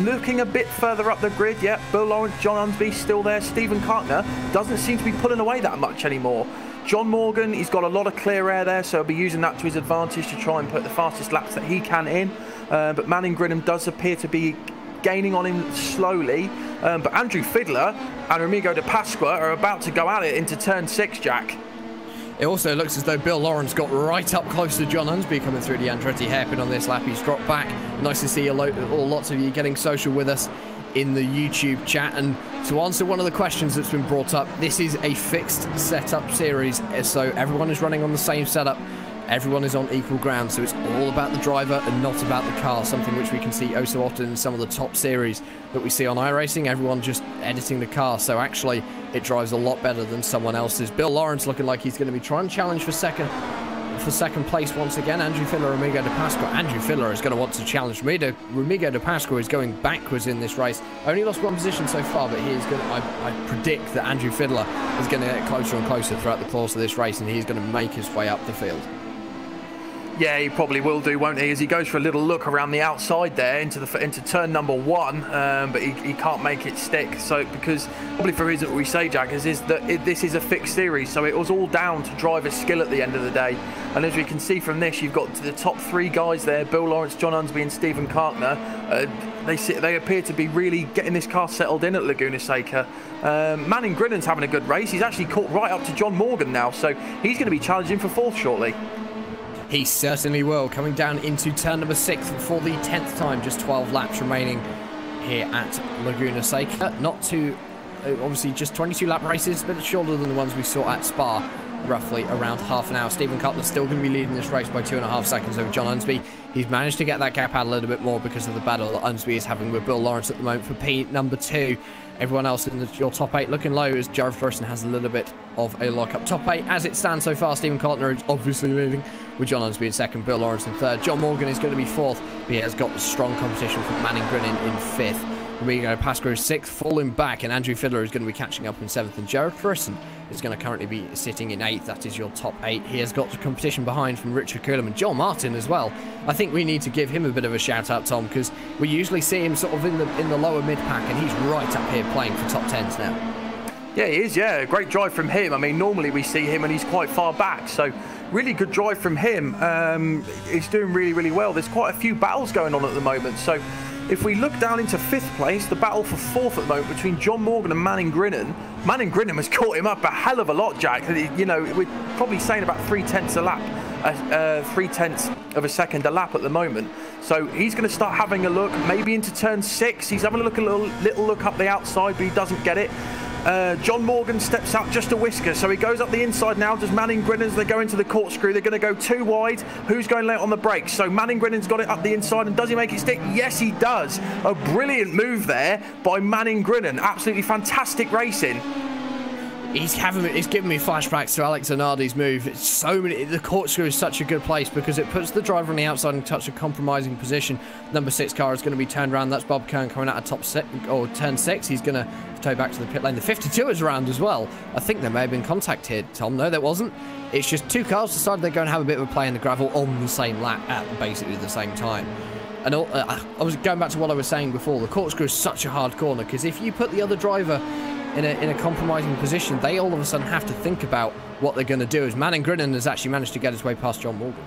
Looking a bit further up the grid, yeah, Bill Lawrence, John Unsby still there. Stephen Kartner doesn't seem to be pulling away that much anymore. John Morgan, he's got a lot of clear air there, so he'll be using that to his advantage to try and put the fastest laps that he can in. But Manning Grinham does appear to be gaining on him slowly. But Andrew Fiddler and Remigo de Pasqua are about to go at it into turn 6, Jack. It also looks as though Bill Lawrence got right up close to John Unsby coming through the Andretti hairpin on this lap. He's dropped back. Nice to see lots of you getting social with us in the YouTube chat. And to answer one of the questions that's been brought up, this is a fixed setup series, so everyone is running on the same setup. Everyone is on equal ground, so it's all about the driver and not about the car, something which we can see oh so often in some of the top series that we see on iRacing. Everyone just editing the car, so actually it drives a lot better than someone else's. Bill Lawrence looking like he's going to be trying to challenge for second place once again. Andrew Fiddler, Remigo de Pasqua. Andrew Fiddler is going to want to challenge Remigo de Pasqua is going backwards in this race. Only lost one position so far, but he is going to, I predict that Andrew Fiddler is going to get closer and closer throughout the course of this race, and he's going to make his way up the field. Yeah, he probably will do, won't he? As he goes for a little look around the outside there into turn number 1, but he can't make it stick. So because probably for reason what we say, Jack, is that this is a fixed series, so it was all down to driver skill at the end of the day. And as we can see from this, you've got the top 3 guys there: Bill Lawrence, John Unsby, and Stephen Kartner. They appear to be really getting this car settled in at Laguna Seca. Manning Grinham's having a good race. He's actually caught right up to John Morgan now, so he's going to be challenging for 4th shortly. He certainly will, coming down into turn number 6 for the 10th time. Just 12 laps remaining here at Laguna Seca. Not too, obviously just 22 lap races, but shorter than the ones we saw at Spa, roughly around half an hour. Stephen Cutler's still going to be leading this race by 2.5 seconds over John Unsby. He's managed to get that gap out a little bit more because of the battle that Unsby is having with Bill Lawrence at the moment for P number 2. Everyone else in your top 8 looking low as Jared Thurston has a little bit of a lock-up. Top 8 as it stands so far, Stephen Kartner is obviously leading with John Unsby in 2nd, Bill Lawrence in 3rd. John Morgan is going to be 4th, but he has got strong competition from Manning Grinham in 5th. Remigo de Pasqua is 6th, falling back, and Andrew Fiddler is going to be catching up in 7th, and Jared Thurston is going to currently be sitting in 8th. That is your top 8. He has got the competition behind from Richard Coulomb and Joel Martin as well. I think we need to give him a bit of a shout out, Tom, because we usually see him sort of in the lower mid pack, and he's right up here playing for top 10s now. Yeah, he is, yeah. Great drive from him. I mean, normally we see him and he's quite far back, so really good drive from him. He's doing really, really well. There's quite a few battles going on at the moment, so if we look down into 5th place, the battle for 4th at the moment between John Morgan and Manning Grinham. Manning Grinham has caught him up a hell of a lot, Jack. You know, we're probably saying about 3/10 a lap, 3/10 of a second a lap at the moment. So he's going to start having a look, maybe into turn 6. He's having a little look up the outside, but he doesn't get it. John Morgan steps out just a whisker, so he goes up the inside now. Does Manning Grinham as they go into the corkscrew? They're going to go too wide. Who's going late on the brakes? So Manning Grinham's got it up the inside, and does he make it stick? Yes, he does. A brilliant move there by Manning Grinham. Absolutely fantastic racing. It's giving me flashbacks to Alex Zanardi's move. It's so many. The corkscrew is such a good place because it puts the driver on the outside in such a compromising position. Number 6 car is going to be turned around. That's Bob Kern coming out of top 6 or turn 6. He's going to toe back to the pit lane. The 52 is around as well. I think there may have been contact here, Tom. No, there wasn't. It's just 2 cars decided they're going to have a bit of a play in the gravel on the same lap at basically the same time. And I was going back to what I was saying before. The corkscrew is such a hard corner because if you put the other driver in a compromising position, they all of a sudden have to think about what they're going to do. As Manning Grinham has actually managed to get his way past John Morgan.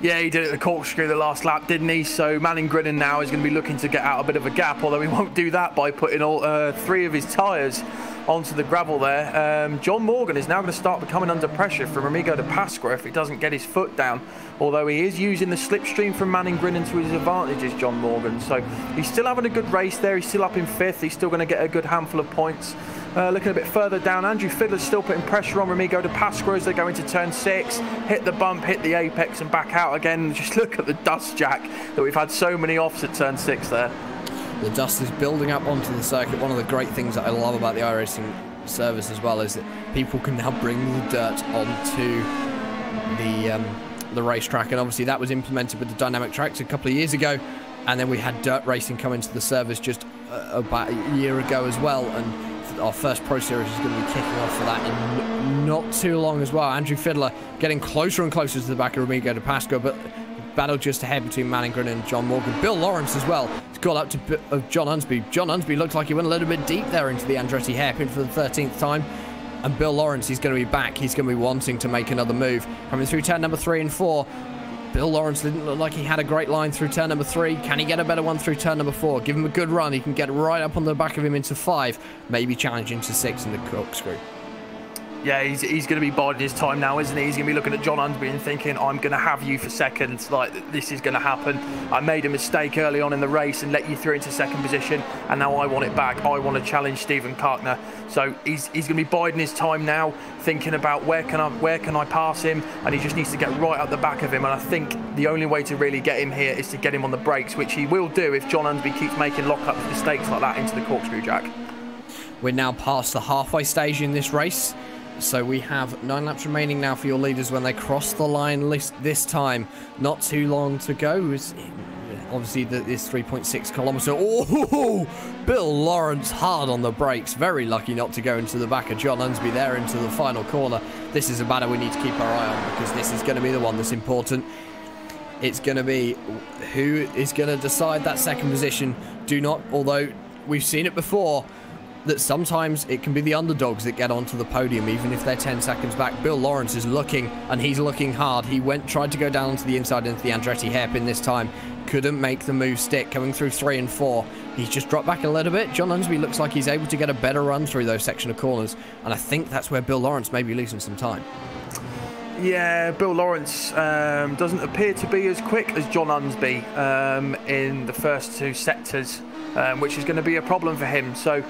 Yeah, he did it the corkscrew the last lap, didn't he? So Manning Grinham now is going to be looking to get out a bit of a gap, although he won't do that by putting all 3 of his tyres onto the gravel there. John Morgan is now going to start becoming under pressure from Remigo de Pasqua if he doesn't get his foot down, although he is using the slipstream from Manning Grinham to his advantages, John Morgan. So he's still having a good race there. He's still up in 5th. He's still going to get a good handful of points. Looking a bit further down, Andrew Fiddler's still putting pressure on Remigo de Pasqua as they go into turn 6, hit the bump, hit the apex and back out again. Just look at the dust, Jack, that we've had so many offs at turn 6 there. The dust is building up onto the circuit. One of the great things that I love about the iRacing service as well is that people can now bring the dirt onto the racetrack, and obviously that was implemented with the dynamic tracks a couple of years ago, and then we had dirt racing come into the service just about a year ago as well, and our first Pro Series is going to be kicking off for that in not too long as well. Andrew Fiddler getting closer and closer to the back of Remigo de Pasqua, but battle just ahead between Manning Grin and John Morgan. Bill Lawrence as well. He's got up to John Unsby. John Unsby looked like he went a little bit deep there into the Andretti hairpin for the 13th time. And Bill Lawrence, he's going to be back. He's going to be wanting to make another move. Coming through turn number 3 and 4. Bill Lawrence didn't look like he had a great line through turn number 3. Can he get a better one through turn number 4? Give him a good run. He can get right up on the back of him into 5. Maybe challenge into 6 in the corkscrew. Yeah, he's going to be biding his time now, isn't he? He's going to be looking at John Unsby and thinking, I'm going to have you for second. Like, this is going to happen. I made a mistake early on in the race and let you through into second position, and now I want it back. I want to challenge Stephen Karkner. So he's going to be biding his time now, thinking about where can I pass him, and he just needs to get right up the back of him. And I think the only way to really get him here is to get him on the brakes, which he will do if John Unsby keeps making lock-up mistakes like that into the corkscrew jack. We're now past the halfway stage in this race. So we have 9 laps remaining now for your leaders when they cross the line this time. Not too long to go. Obviously, this 3.6 kilometre. Oh, Bill Lawrence hard on the brakes. Very lucky not to go into the back of John Unsby there into the final corner. This is a battle we need to keep our eye on, because this is going to be the one that's important. It's going to be who is going to decide that second position. Although we've seen it before, that sometimes it can be the underdogs that get onto the podium, even if they're 10 seconds back. Bill Lawrence is looking, and he's looking hard. He tried to go down onto the inside into the Andretti hairpin this time. Couldn't make the move stick, coming through 3 and 4. He's just dropped back a little bit. John Unsby looks like he's able to get a better run through those section of corners, and I think that's where Bill Lawrence may be losing some time. Yeah, Bill Lawrence doesn't appear to be as quick as John Unsby in the first 2 sectors, which is going to be a problem for him. So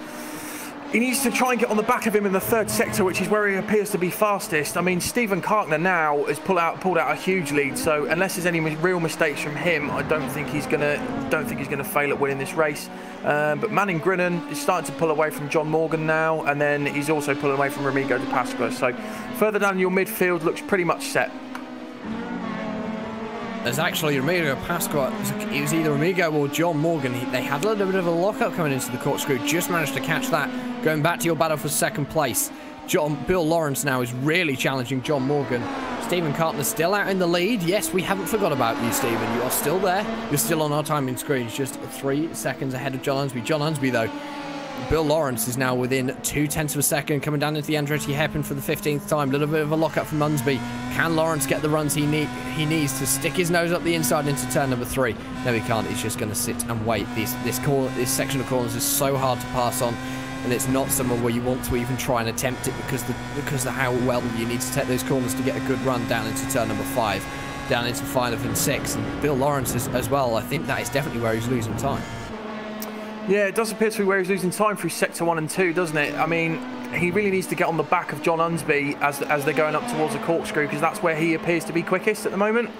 he needs to try and get on the back of him in the 3rd sector, which is where he appears to be fastest. I mean, Stephen Karkner now has pulled out a huge lead. So unless there's any real mistakes from him, I don't think he's gonna fail at winning this race. But Manning Grinnan is starting to pull away from John Morgan now, and then he's also pulling away from Remigo de Pasqua. So further down your midfield looks pretty much set. There's actually Remigo de Pasqua. It was either Remigo or John Morgan. They had a little bit of a lockup coming into the corkscrew. Just managed to catch that. Going back to your battle for second place. Bill Lawrence now is really challenging John Morgan. Stephen Karkner still out in the lead. Yes, we haven't forgot about you, Stephen. You are still there. You're still on our timing screen. Just 3 seconds ahead of John Unsby. John Unsby, though, Bill Lawrence is now within 0.2 of a second, coming down into the Andretti hairpin for the 15th time. A little bit of a lockup from Unsby. Can Lawrence get the runs he needs to stick his nose up the inside into turn number 3? No, he can't. He's just going to sit and wait. This section of corners is so hard to pass on, and it's not somewhere where you want to even try and attempt it because of how well you need to take those corners to get a good run down into turn number 5, down into 5 and 6. And Bill Lawrence as well, I think that is definitely where he's losing time. Yeah, it does appear to be where he's losing time through sector 1 and 2, doesn't it? I mean, he really needs to get on the back of John Unsby as they're going up towards the corkscrew, because that's where he appears to be quickest at the moment.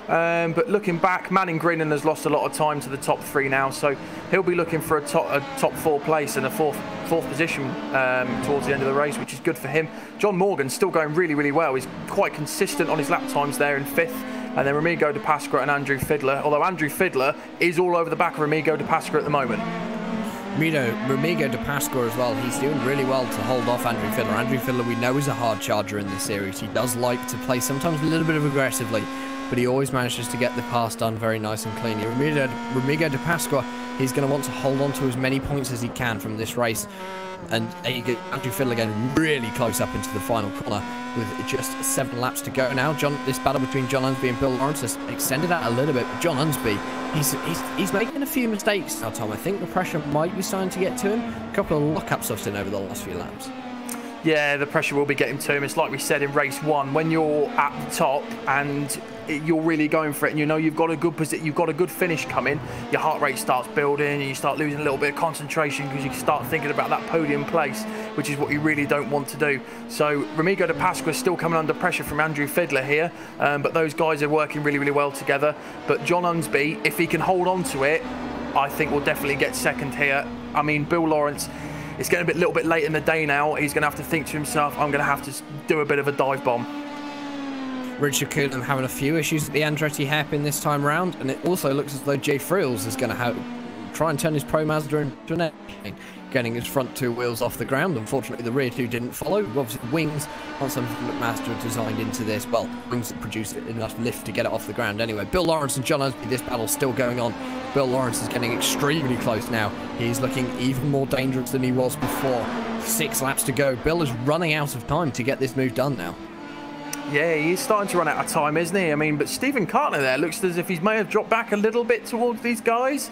But looking back, Manning Grinnan has lost a lot of time to the top 3 now, so he'll be looking for a top 4 place and a fourth position towards the end of the race, which is good for him. John Morgan's still going really, really well. He's quite consistent on his lap times there in 5th. And then Remigo de Pasqua and Andrew Fiddler, although Andrew Fiddler is all over the back of Remigo de Pasqua at the moment. Remigo de Pasqua as well, he's doing really well to hold off Andrew Fiddler. Andrew Fiddler, we know, is a hard charger in this series. He does like to play sometimes a little bit of aggressively, but he always manages to get the pass done very nice and cleanly. Remigo de Pasqua, he's going to want to hold on to as many points as he can from this race. And there you go, Andrew Fiddler getting really close up into the final corner with just 7 laps to go now. This battle between John Unsby and Bill Lawrence has extended out a little bit, but John Unsby, he's making a few mistakes now, Tom. I think the pressure might be starting to get to him. A couple of lockups I've seen over the last few laps. Yeah, the pressure will be getting to him. It's like we said in race 1, when you're at the top and you're really going for it, and you know you've got a good finish coming, your heart rate starts building and you start losing a little bit of concentration because you start thinking about that podium place, which is what you really don't want to do. So Remigo de Pasqua is still coming under pressure from Andrew Fiddler here, but those guys are working really, really well together. But John Unsby, if he can hold on to it, I think will definitely get second here. I mean, Bill Lawrence, it's getting a little bit late in the day now. He's going to have to think to himself, I'm going to have to do a bit of a dive bomb. Richard Coulomb having a few issues at the Andretti hairpin this time round, and it also looks as though Jay Friels is going to try and turn his Pro Mazda into an airplane, getting his front two wheels off the ground. Unfortunately, the rear two didn't follow. Obviously, wings aren't something that Mazda designed into this. Well, wings that produce enough lift to get it off the ground anyway. Bill Lawrence and John Unsby, this battle's still going on. Bill Lawrence is getting extremely close now. He's looking even more dangerous than he was before. 6 laps to go. Bill is running out of time to get this move done now. Yeah, he's starting to run out of time, isn't he? I mean, but Stephen Cartner there looks as if he may have dropped back a little bit towards these guys,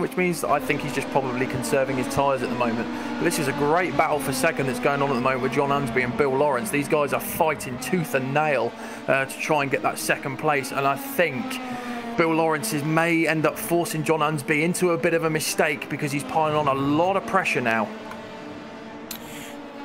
which means that I think he's just probably conserving his tyres at the moment. But this is a great battle for second that's going on at the moment with John Unsby and Bill Lawrence. These guys are fighting tooth and nail to try and get that second place, and I think Bill Lawrence may end up forcing John Unsby into a bit of a mistake because he's piling on a lot of pressure now.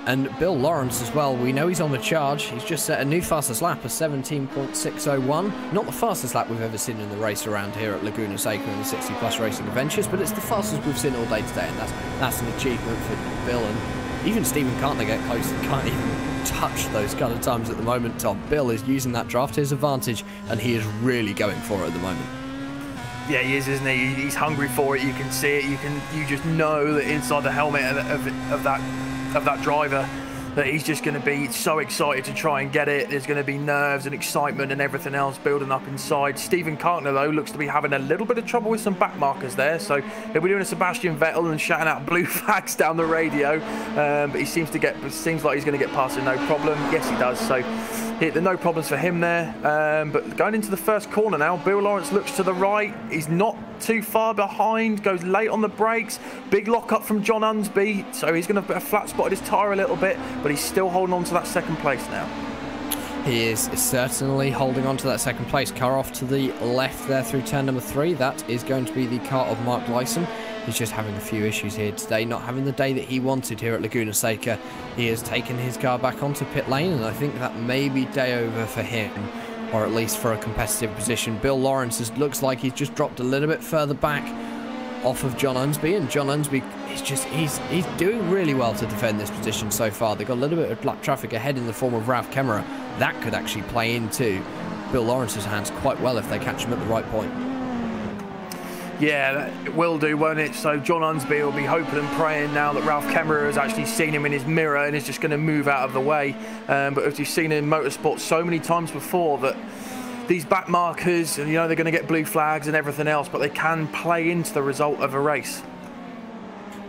And Bill Lawrence as well, we know he's on the charge. He's just set a new fastest lap of 17.601. Not the fastest lap we've ever seen in the race around here at Laguna Seca in the 60 Plus Racing Adventures, but it's the fastest we've seen all day today, and that's an achievement for Bill. And even Stephen Cartner get close and can't even touch those kind of times at the moment, Tom. Bill is using that draft to his advantage, and he is really going for it at the moment. Yeah, he is, isn't he? He's hungry for it. You can see it. You just know that inside the helmet of that driver, that he's just going to be so excited to try and get it. There's going to be nerves and excitement and everything else building up inside. Stephen Cartner, though, looks to be having a little bit of trouble with some back markers there, so he'll be doing a Sebastian Vettel and shouting out blue flags down the radio, but he seems like he's going to get past it no problem. Yes, he does, so no problems for him there. But going into the first corner now, Bill Lawrence looks to the right. He's not too far behind, goes late on the brakes. Big lock up from John Unsby, so he's going to flat spotted his tyre a little bit, but he's still holding on to that second place now. He is certainly holding on to that second place. Car off to the left there through turn number 3. That is going to be the car of Mark Lyson. He's just having a few issues here today, not having the day that he wanted here at Laguna Seca. He has taken his car back onto pit lane, and I think that may be day over for him, or at least for a competitive position. Bill Lawrence looks like he's just dropped a little bit further back off of John Unsby, and John Unsby is he's doing really well to defend this position so far. They've got a little bit of black traffic ahead in the form of Ralph Kemmerer. That could actually play into Bill Lawrence's hands quite well if they catch him at the right point. Yeah, it will do, won't it? So John Unsby will be hoping and praying now that Ralph Kemmerer has actually seen him in his mirror and is just going to move out of the way. But as you've seen in motorsport so many times before, that these back markers, you know, they're going to get blue flags and everything else, but they can play into the result of a race.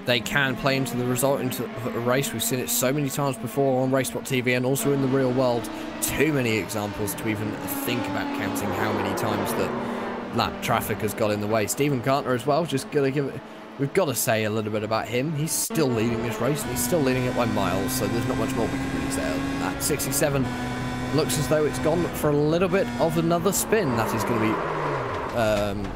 They can play into the result of a race. We've seen it so many times before on RaceSpotTV and also in the real world. Too many examples to even think about counting how many times that traffic has got in the way. Stephen Cartner as well, just gonna give it. We've got to say a little bit about him. He's still leading this race, and he's still leading it by miles, so there's not much more we can really say other than that. 67 looks as though it's gone for a little bit of another spin. That is going to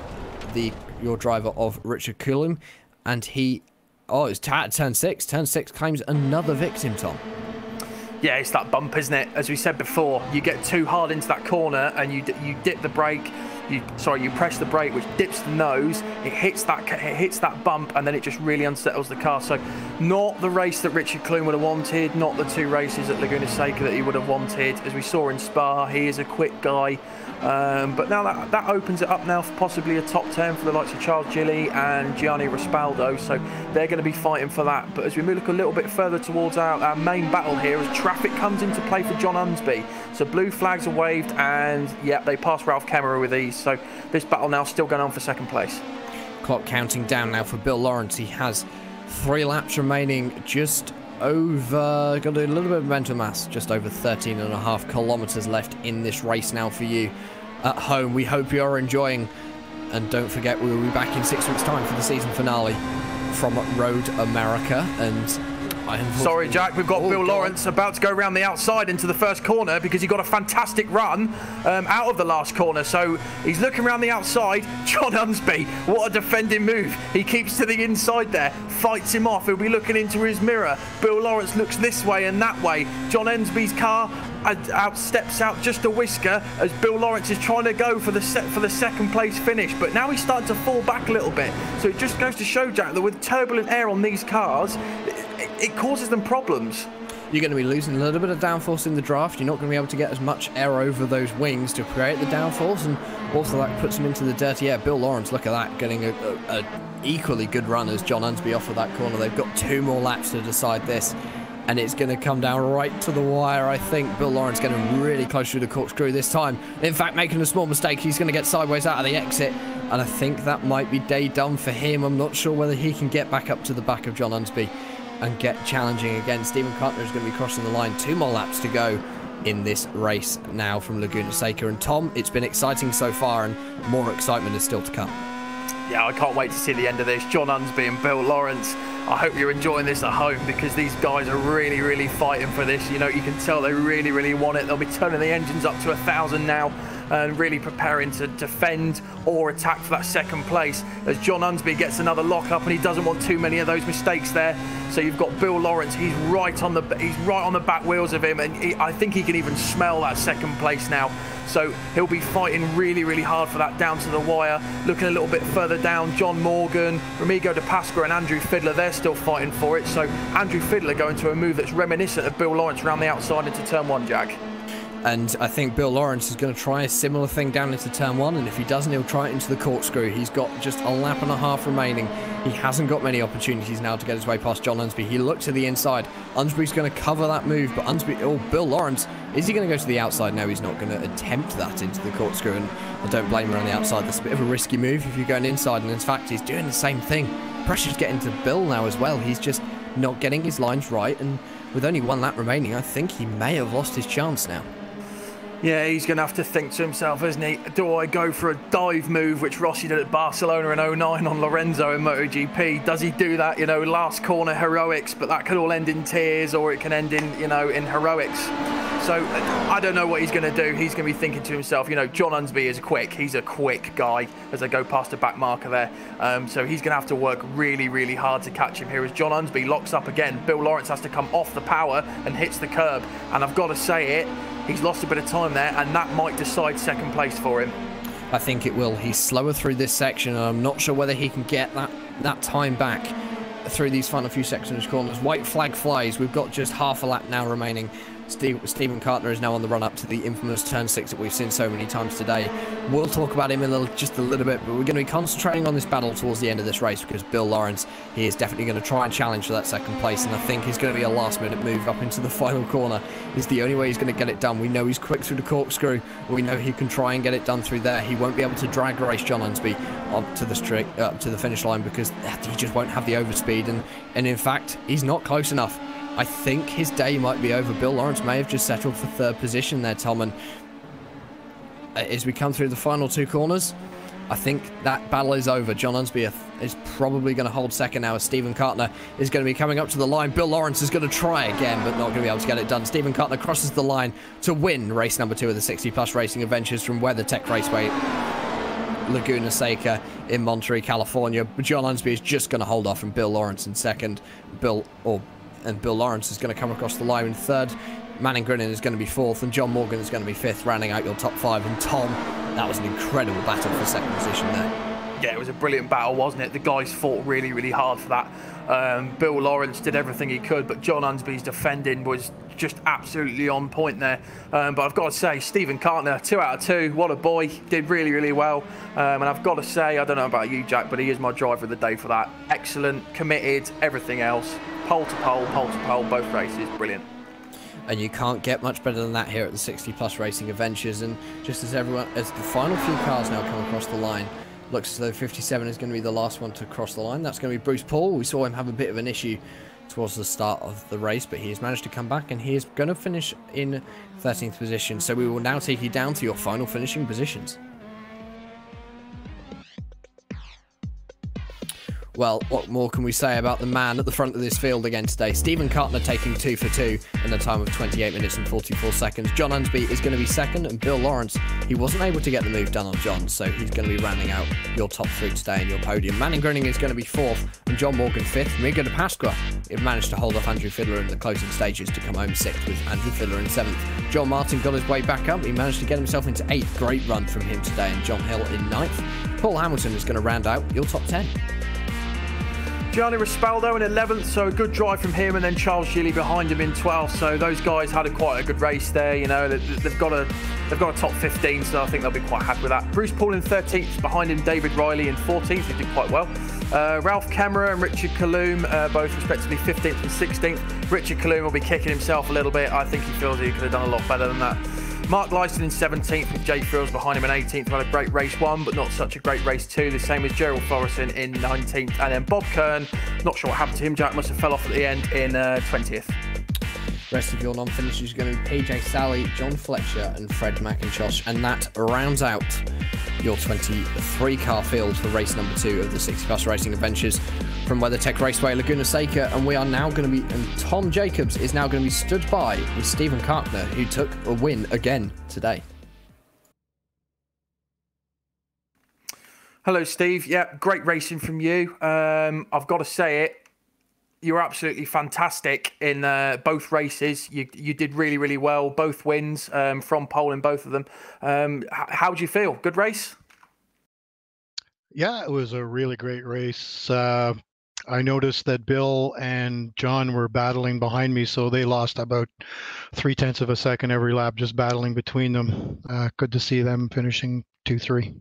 be your driver of Richard Coulomb, and he, it's turn 6. Turn 6 claims another victim, Tom. Yeah, it's that bump, isn't it? As we said before, you get too hard into that corner and you dip the brake. You press the brake, which dips the nose. It hits that bump, and then it just really unsettles the car. So, not the race that Richard Coulomb would have wanted. Not the 2 races at Laguna Seca that he would have wanted. As we saw in Spa, he is a quick guy. But now that opens it up now for possibly a top 10 for the likes of Charles Gilly and Gianni Rispaldo. So they're going to be fighting for that. But as we look a little bit further towards our main battle here, as traffic comes into play for John Unsby. So blue flags are waved, and yeah, they pass Ralph Kemmerer with ease. So this battle now still going on for second place. Clock counting down now for Bill Lawrence. He has 3 laps remaining, just over, got a little bit of mental mass, just over 13.5 kilometers left in this race now for you at home. We hope you're enjoying, and don't forget we will be back in 6 weeks time for the season finale from Road America, and Sorry, Jack, we've got Bill Lawrence about to go around the outside into the first corner because he got a fantastic run out of the last corner. So he's looking around the outside. John Unsby, what a defending move. He keeps to the inside there, fights him off. He'll be looking into his mirror. Bill Lawrence looks this way and that way. John Unsby's car steps out just a whisker as Bill Lawrence is trying to go for the second place finish, but now he's starting to fall back a little bit. So it just goes to show, Jack, that with turbulent air on these cars, it causes them problems. You're going to be losing a little bit of downforce in the draft. You're not going to be able to get as much air over those wings to create the downforce, and also that puts them into the dirty air. Bill Lawrence, look at that, getting a equally good run as John Unsby off of that corner. They've got 2 more laps to decide this, and it's going to come down right to the wire. I think Bill Lawrence getting really close to the corkscrew this time. In fact, making a small mistake. He's going to get sideways out of the exit, and I think that might be day done for him. I'm not sure whether he can get back up to the back of John Unsby and get challenging again. Stephen Kartner is going to be crossing the line. 2 more laps to go in this race now from Laguna Seca. And Tom, it's been exciting so far, and more excitement is still to come. Yeah, I can't wait to see the end of this. John Unsby and Bill Lawrence, I hope you're enjoying this at home because these guys are really, really fighting for this. You know, you can tell they really, really want it. They'll be turning the engines up to 1,000 now and really preparing to defend or attack for that second place as John Unsby gets another lock up, and he doesn't want too many of those mistakes there. So you've got Bill Lawrence, he's right on the back wheels of him, and I think he can even smell that second place now. So he'll be fighting really, really hard for that down to the wire. Looking a little bit further down, John Morgan, Remigo de Pasqua and Andrew Fiddler, they're still fighting for it. So Andrew Fiddler going to a move that's reminiscent of Bill Lawrence around the outside into turn 1, Jack. And I think Bill Lawrence is going to try a similar thing down into turn 1, and if he doesn't, he'll try it into the corkscrew. He's got just a lap and a half remaining. He hasn't got many opportunities now to get his way past John Unsby. He looks to the inside. Unsby's going to cover that move, but Bill Lawrence, is he going to go to the outside? No, he's not going to attempt that into the corkscrew, and I don't blame him on the outside. That's a bit of a risky move if you're going inside, and in fact, he's doing the same thing. Pressure's getting to Bill now as well. He's just not getting his lines right, and with only 1 lap remaining, I think he may have lost his chance now. Yeah, he's going to have to think to himself, isn't he? Do I go for a dive move, which Rossi did at Barcelona in 09 on Lorenzo in MotoGP? Does he do that, you know, last corner heroics, but that could all end in tears, or it can end in, you know, in heroics. So I don't know what he's going to do. He's going to be thinking to himself, you know, John Unsby is quick. He's a quick guy as they go past the back marker there. So he's going to have to work really, really hard to catch him here as John Unsby locks up again. Bill Lawrence has to come off the power and hits the curb. And I've got to say it, he's lost a bit of time there, and that might decide second place for him. I think it will. He's slower through this section, and I'm not sure whether he can get that time back through these final few sections of corners. White flag flies. We've got just half a lap now remaining. Stephen Kartner is now on the run up to the infamous turn 6 that we've seen so many times today. We'll talk about him in just a little bit, but we're going to be concentrating on this battle towards the end of this race because Bill Lawrence, he is definitely going to try and challenge for that second place, and I think he's going to be a last minute move up into the final corner. It's the only way he's going to get it done. We know he's quick through the corkscrew. We know he can try and get it done through there. He won't be able to drag race John Unsby up to the finish line because he just won't have the overspeed, and in fact, he's not close enough. I think his day might be over. Bill Lawrence may have just settled for 3rd position there, Tom. And as we come through the final 2 corners, I think that battle is over. John Unsby is probably going to hold second now as Stephen Kartner is going to be coming up to the line. Bill Lawrence is going to try again, but not going to be able to get it done. Stephen Kartner crosses the line to win race number 2 of the 60 Plus Racing Adventures from WeatherTech Raceway, Laguna Seca in Monterey, California. John Unsby is just going to hold off from Bill Lawrence in second. Bill Lawrence is going to come across the line in 3rd. Manning Grinning is going to be 4th, and John Morgan is going to be 5th, rounding out your top 5. And Tom, that was an incredible battle for 2nd position there. Yeah, it was a brilliant battle, wasn't it? The guys fought really, really hard for that. Bill Lawrence did everything he could, but John Unsby's defending was just absolutely on point there. But I've got to say, Stephen Kartner, 2 out of 2, what a boy, did really, really well. And I've got to say, I don't know about you, Jack, but he is my driver of the day for that. Excellent, committed, everything else. Pole to pole, both races, brilliant. And you can't get much better than that here at the 60 Plus Racing Adventures. And just as the final few cars now come across the line, looks as though 57 is going to be the last one to cross the line. That's going to be Bruce Paul. We saw him have a bit of an issue towards the start of the race, but he has managed to come back, and he is going to finish in 13th position. So we will now take you down to your final finishing positions. Well, what more can we say about the man at the front of this field again today? Stephen Cartner taking 2 for 2 in a time of 28 minutes and 44 seconds. John Unsby is going to be second, and Bill Lawrence, he wasn't able to get the move done on John, so he's going to be rounding out your top 3 today in your podium. Manning Grinning is going to be 4th, and John Morgan 5th. Miguel de Pasqua, it managed to hold off Andrew Fiddler in the closing stages to come home 6th, with Andrew Fiddler in 7th. John Martin got his way back up. He managed to get himself into 8th. Great run from him today, and John Hill in 9th. Paul Hamilton is going to round out your top 10. Gianni Rispaldo in 11th, so a good drive from him, and then Charles Gilly behind him in 12th. So those guys had quite a good race there. You know, they've got a top 15, so I think they'll be quite happy with that. Bruce Paul in 13th, behind him David Riley in 14th. He did quite well. Ralph Kemmerer and Richard Kaloum, both respectively 15th and 16th. Richard Kaloum will be kicking himself a little bit. I think he feels he could have done a lot better than that. Mark Lyson in 17th, with Jay Frills behind him in 18th. Had a great race 1, but not such a great race 2. The same as Gerald Florison in 19th. And then Bob Kern, not sure what happened to him. Jack must have fell off at the end in 20th. Rest of your non-finishers are going to be PJ Sally, John Fletcher and Fred McIntosh. And that rounds out your 23-car field for race number 2 of the 60 Plus Racing Adventures from WeatherTech Raceway, Laguna Seca. And we are now going to be, and Tom Jacobs is now going to be stood by with Stephen Cartner, who took a win again today. Hello, Steve. Yeah, great racing from you. I've got to say it. You were absolutely fantastic in both races. You did really, really well. Both wins from pole in both of them. How do you feel? Good race? Yeah, it was a really great race. I noticed that Bill and John were battling behind me, so they lost about 0.3 of a second every lap, just battling between them. Good to see them finishing 2-3.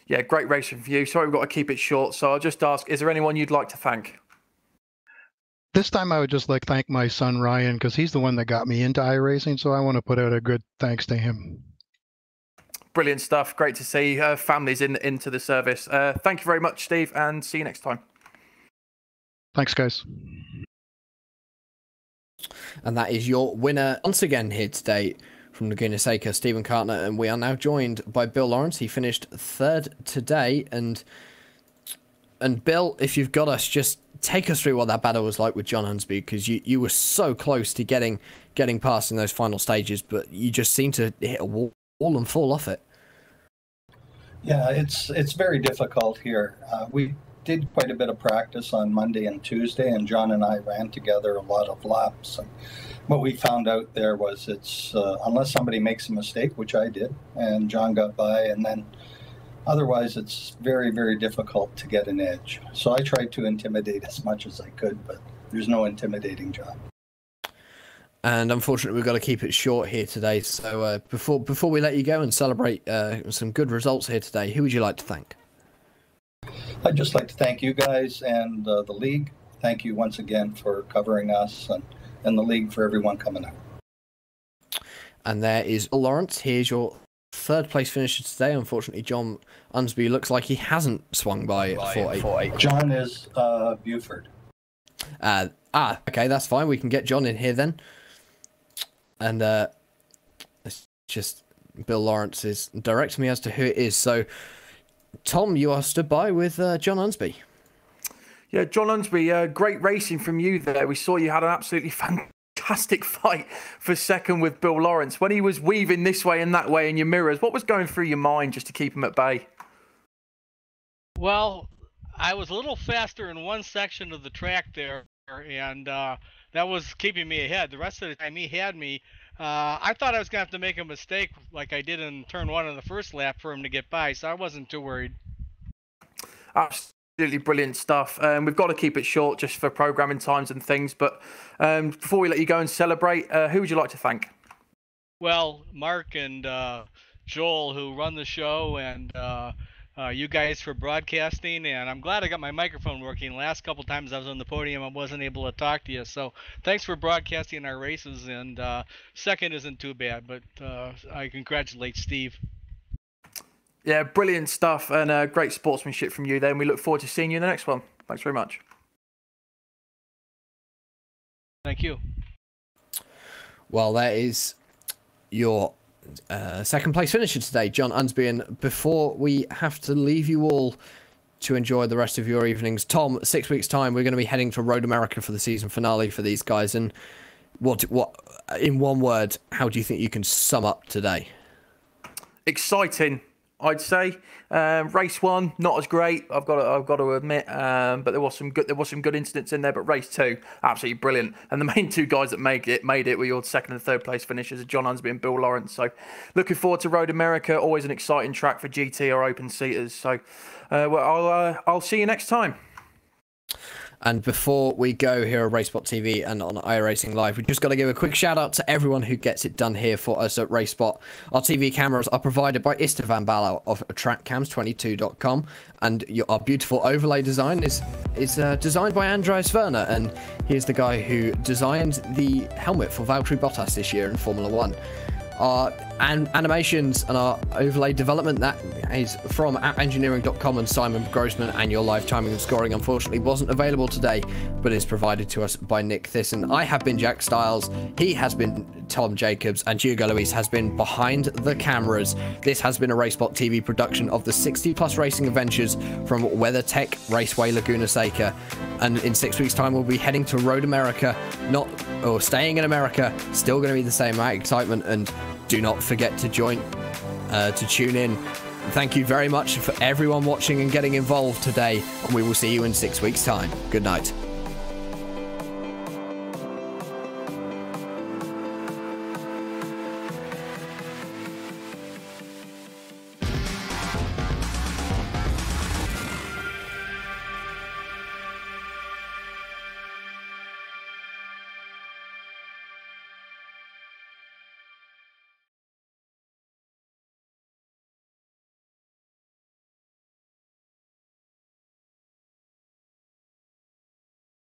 Yeah, great racing for you. Sorry, we've got to keep it short, so I'll just ask, is there anyone you'd like to thank? This time I would just like thank my son Ryan, because he's the one that got me into iRacing, so I want to put out a good thanks to him. Brilliant stuff. Great to see families into the service. Thank you very much, Steve, and see you next time. Thanks, guys. And that is your winner once again here today from Laguna Seca, Stephen Cartner, and we are now joined by Bill Lawrence. He finished 3rd today, and Bill, if you've got us, just take us through what that battle was like with John Unsby, because you were so close to getting past in those final stages, but you just seemed to hit a wall and fall off it. Yeah, it's very difficult here. We did quite a bit of practice on Monday and Tuesday, and John and I ran together a lot of laps. And what we found out there was it's unless somebody makes a mistake, which I did, and John got by, and then otherwise it's very, very difficult to get an edge. So I tried to intimidate as much as I could, but there's no intimidating John. And unfortunately, we've got to keep it short here today. So before we let you go and celebrate some good results here today, who would you like to thank? I'd just like to thank you guys and the league. Thank you once again for covering us, and the league for everyone coming out. And there is Lawrence. Here's your 3rd place finisher today. Unfortunately, John Unsby looks like he hasn't swung by 4.8. John is Buford. Okay, that's fine. We can get John in here then. And it's just Bill Lawrence is directing me as to who it is. So, Tom, you are stood by with John Unsby. Yeah, John Unsby, great racing from you there. We saw you had an absolutely fantastic fight for 2nd with Bill Lawrence. When he was weaving this way and that way in your mirrors, what was going through your mind just to keep him at bay? Well, I was a little faster in one section of the track there, and that was keeping me ahead. The rest of the time he had me. I thought I was going to have to make a mistake like I did in turn 1 of the first lap for him to get by, so I wasn't too worried. Absolutely brilliant stuff. We've got to keep it short just for programming times and things, but before we let you go and celebrate, who would you like to thank? Well, Mark and Joel, who run the show, and you guys for broadcasting, and I'm glad I got my microphone working. Last couple times I was on the podium, I wasn't able to talk to you, so thanks for broadcasting our races, and 2nd isn't too bad, but I congratulate Steve. Yeah, brilliant stuff, and great sportsmanship from you then. We look forward to seeing you in the next one. Thanks very much. Thank you. Well, that is your 2nd place finisher today, John Unsby. And before we have to leave you all to enjoy the rest of your evenings. Tom, 6 weeks' time, we're going to be heading to Road America for the season finale for these guys. And what, in one word, how do you think you can sum up today? Exciting, I'd say. Race 1, not as great, I've got to admit, but there was some good incidents in there. But race 2, absolutely brilliant. And the main two guys that made it were your second and third place finishers, John Unsby and Bill Lawrence. So looking forward to Road America. Always an exciting track for GT or open seaters. So I'll see you next time. And before we go here at RaceSpotTV and on iRacing Live, we've just got to give a quick shout out to everyone who gets it done here for us at RaceSpot. Our TV cameras are provided by Istvan Ballau of TrackCams22.com, and our beautiful overlay design is designed by Andreas Werner, and he's the guy who designed the helmet for Valtteri Bottas this year in Formula 1. Our animations and our overlay development, that is from appengineering.com and Simon Grossman, and your live timing and scoring unfortunately wasn't available today, but is provided to us by Nick Thyssen. I have been Jack Stiles, he has been Tom Jacobs, and Hugo Luis has been behind the cameras. This has been a RaceSpotTV production of the 60+ racing adventures from WeatherTech Raceway Laguna Seca, and in 6 weeks' time we'll be heading to Road America, staying in America, still going to be the same excitement, and do not forget to tune in. Thank you very much for everyone watching and getting involved today, and we will see you in 6 weeks' time. Good night.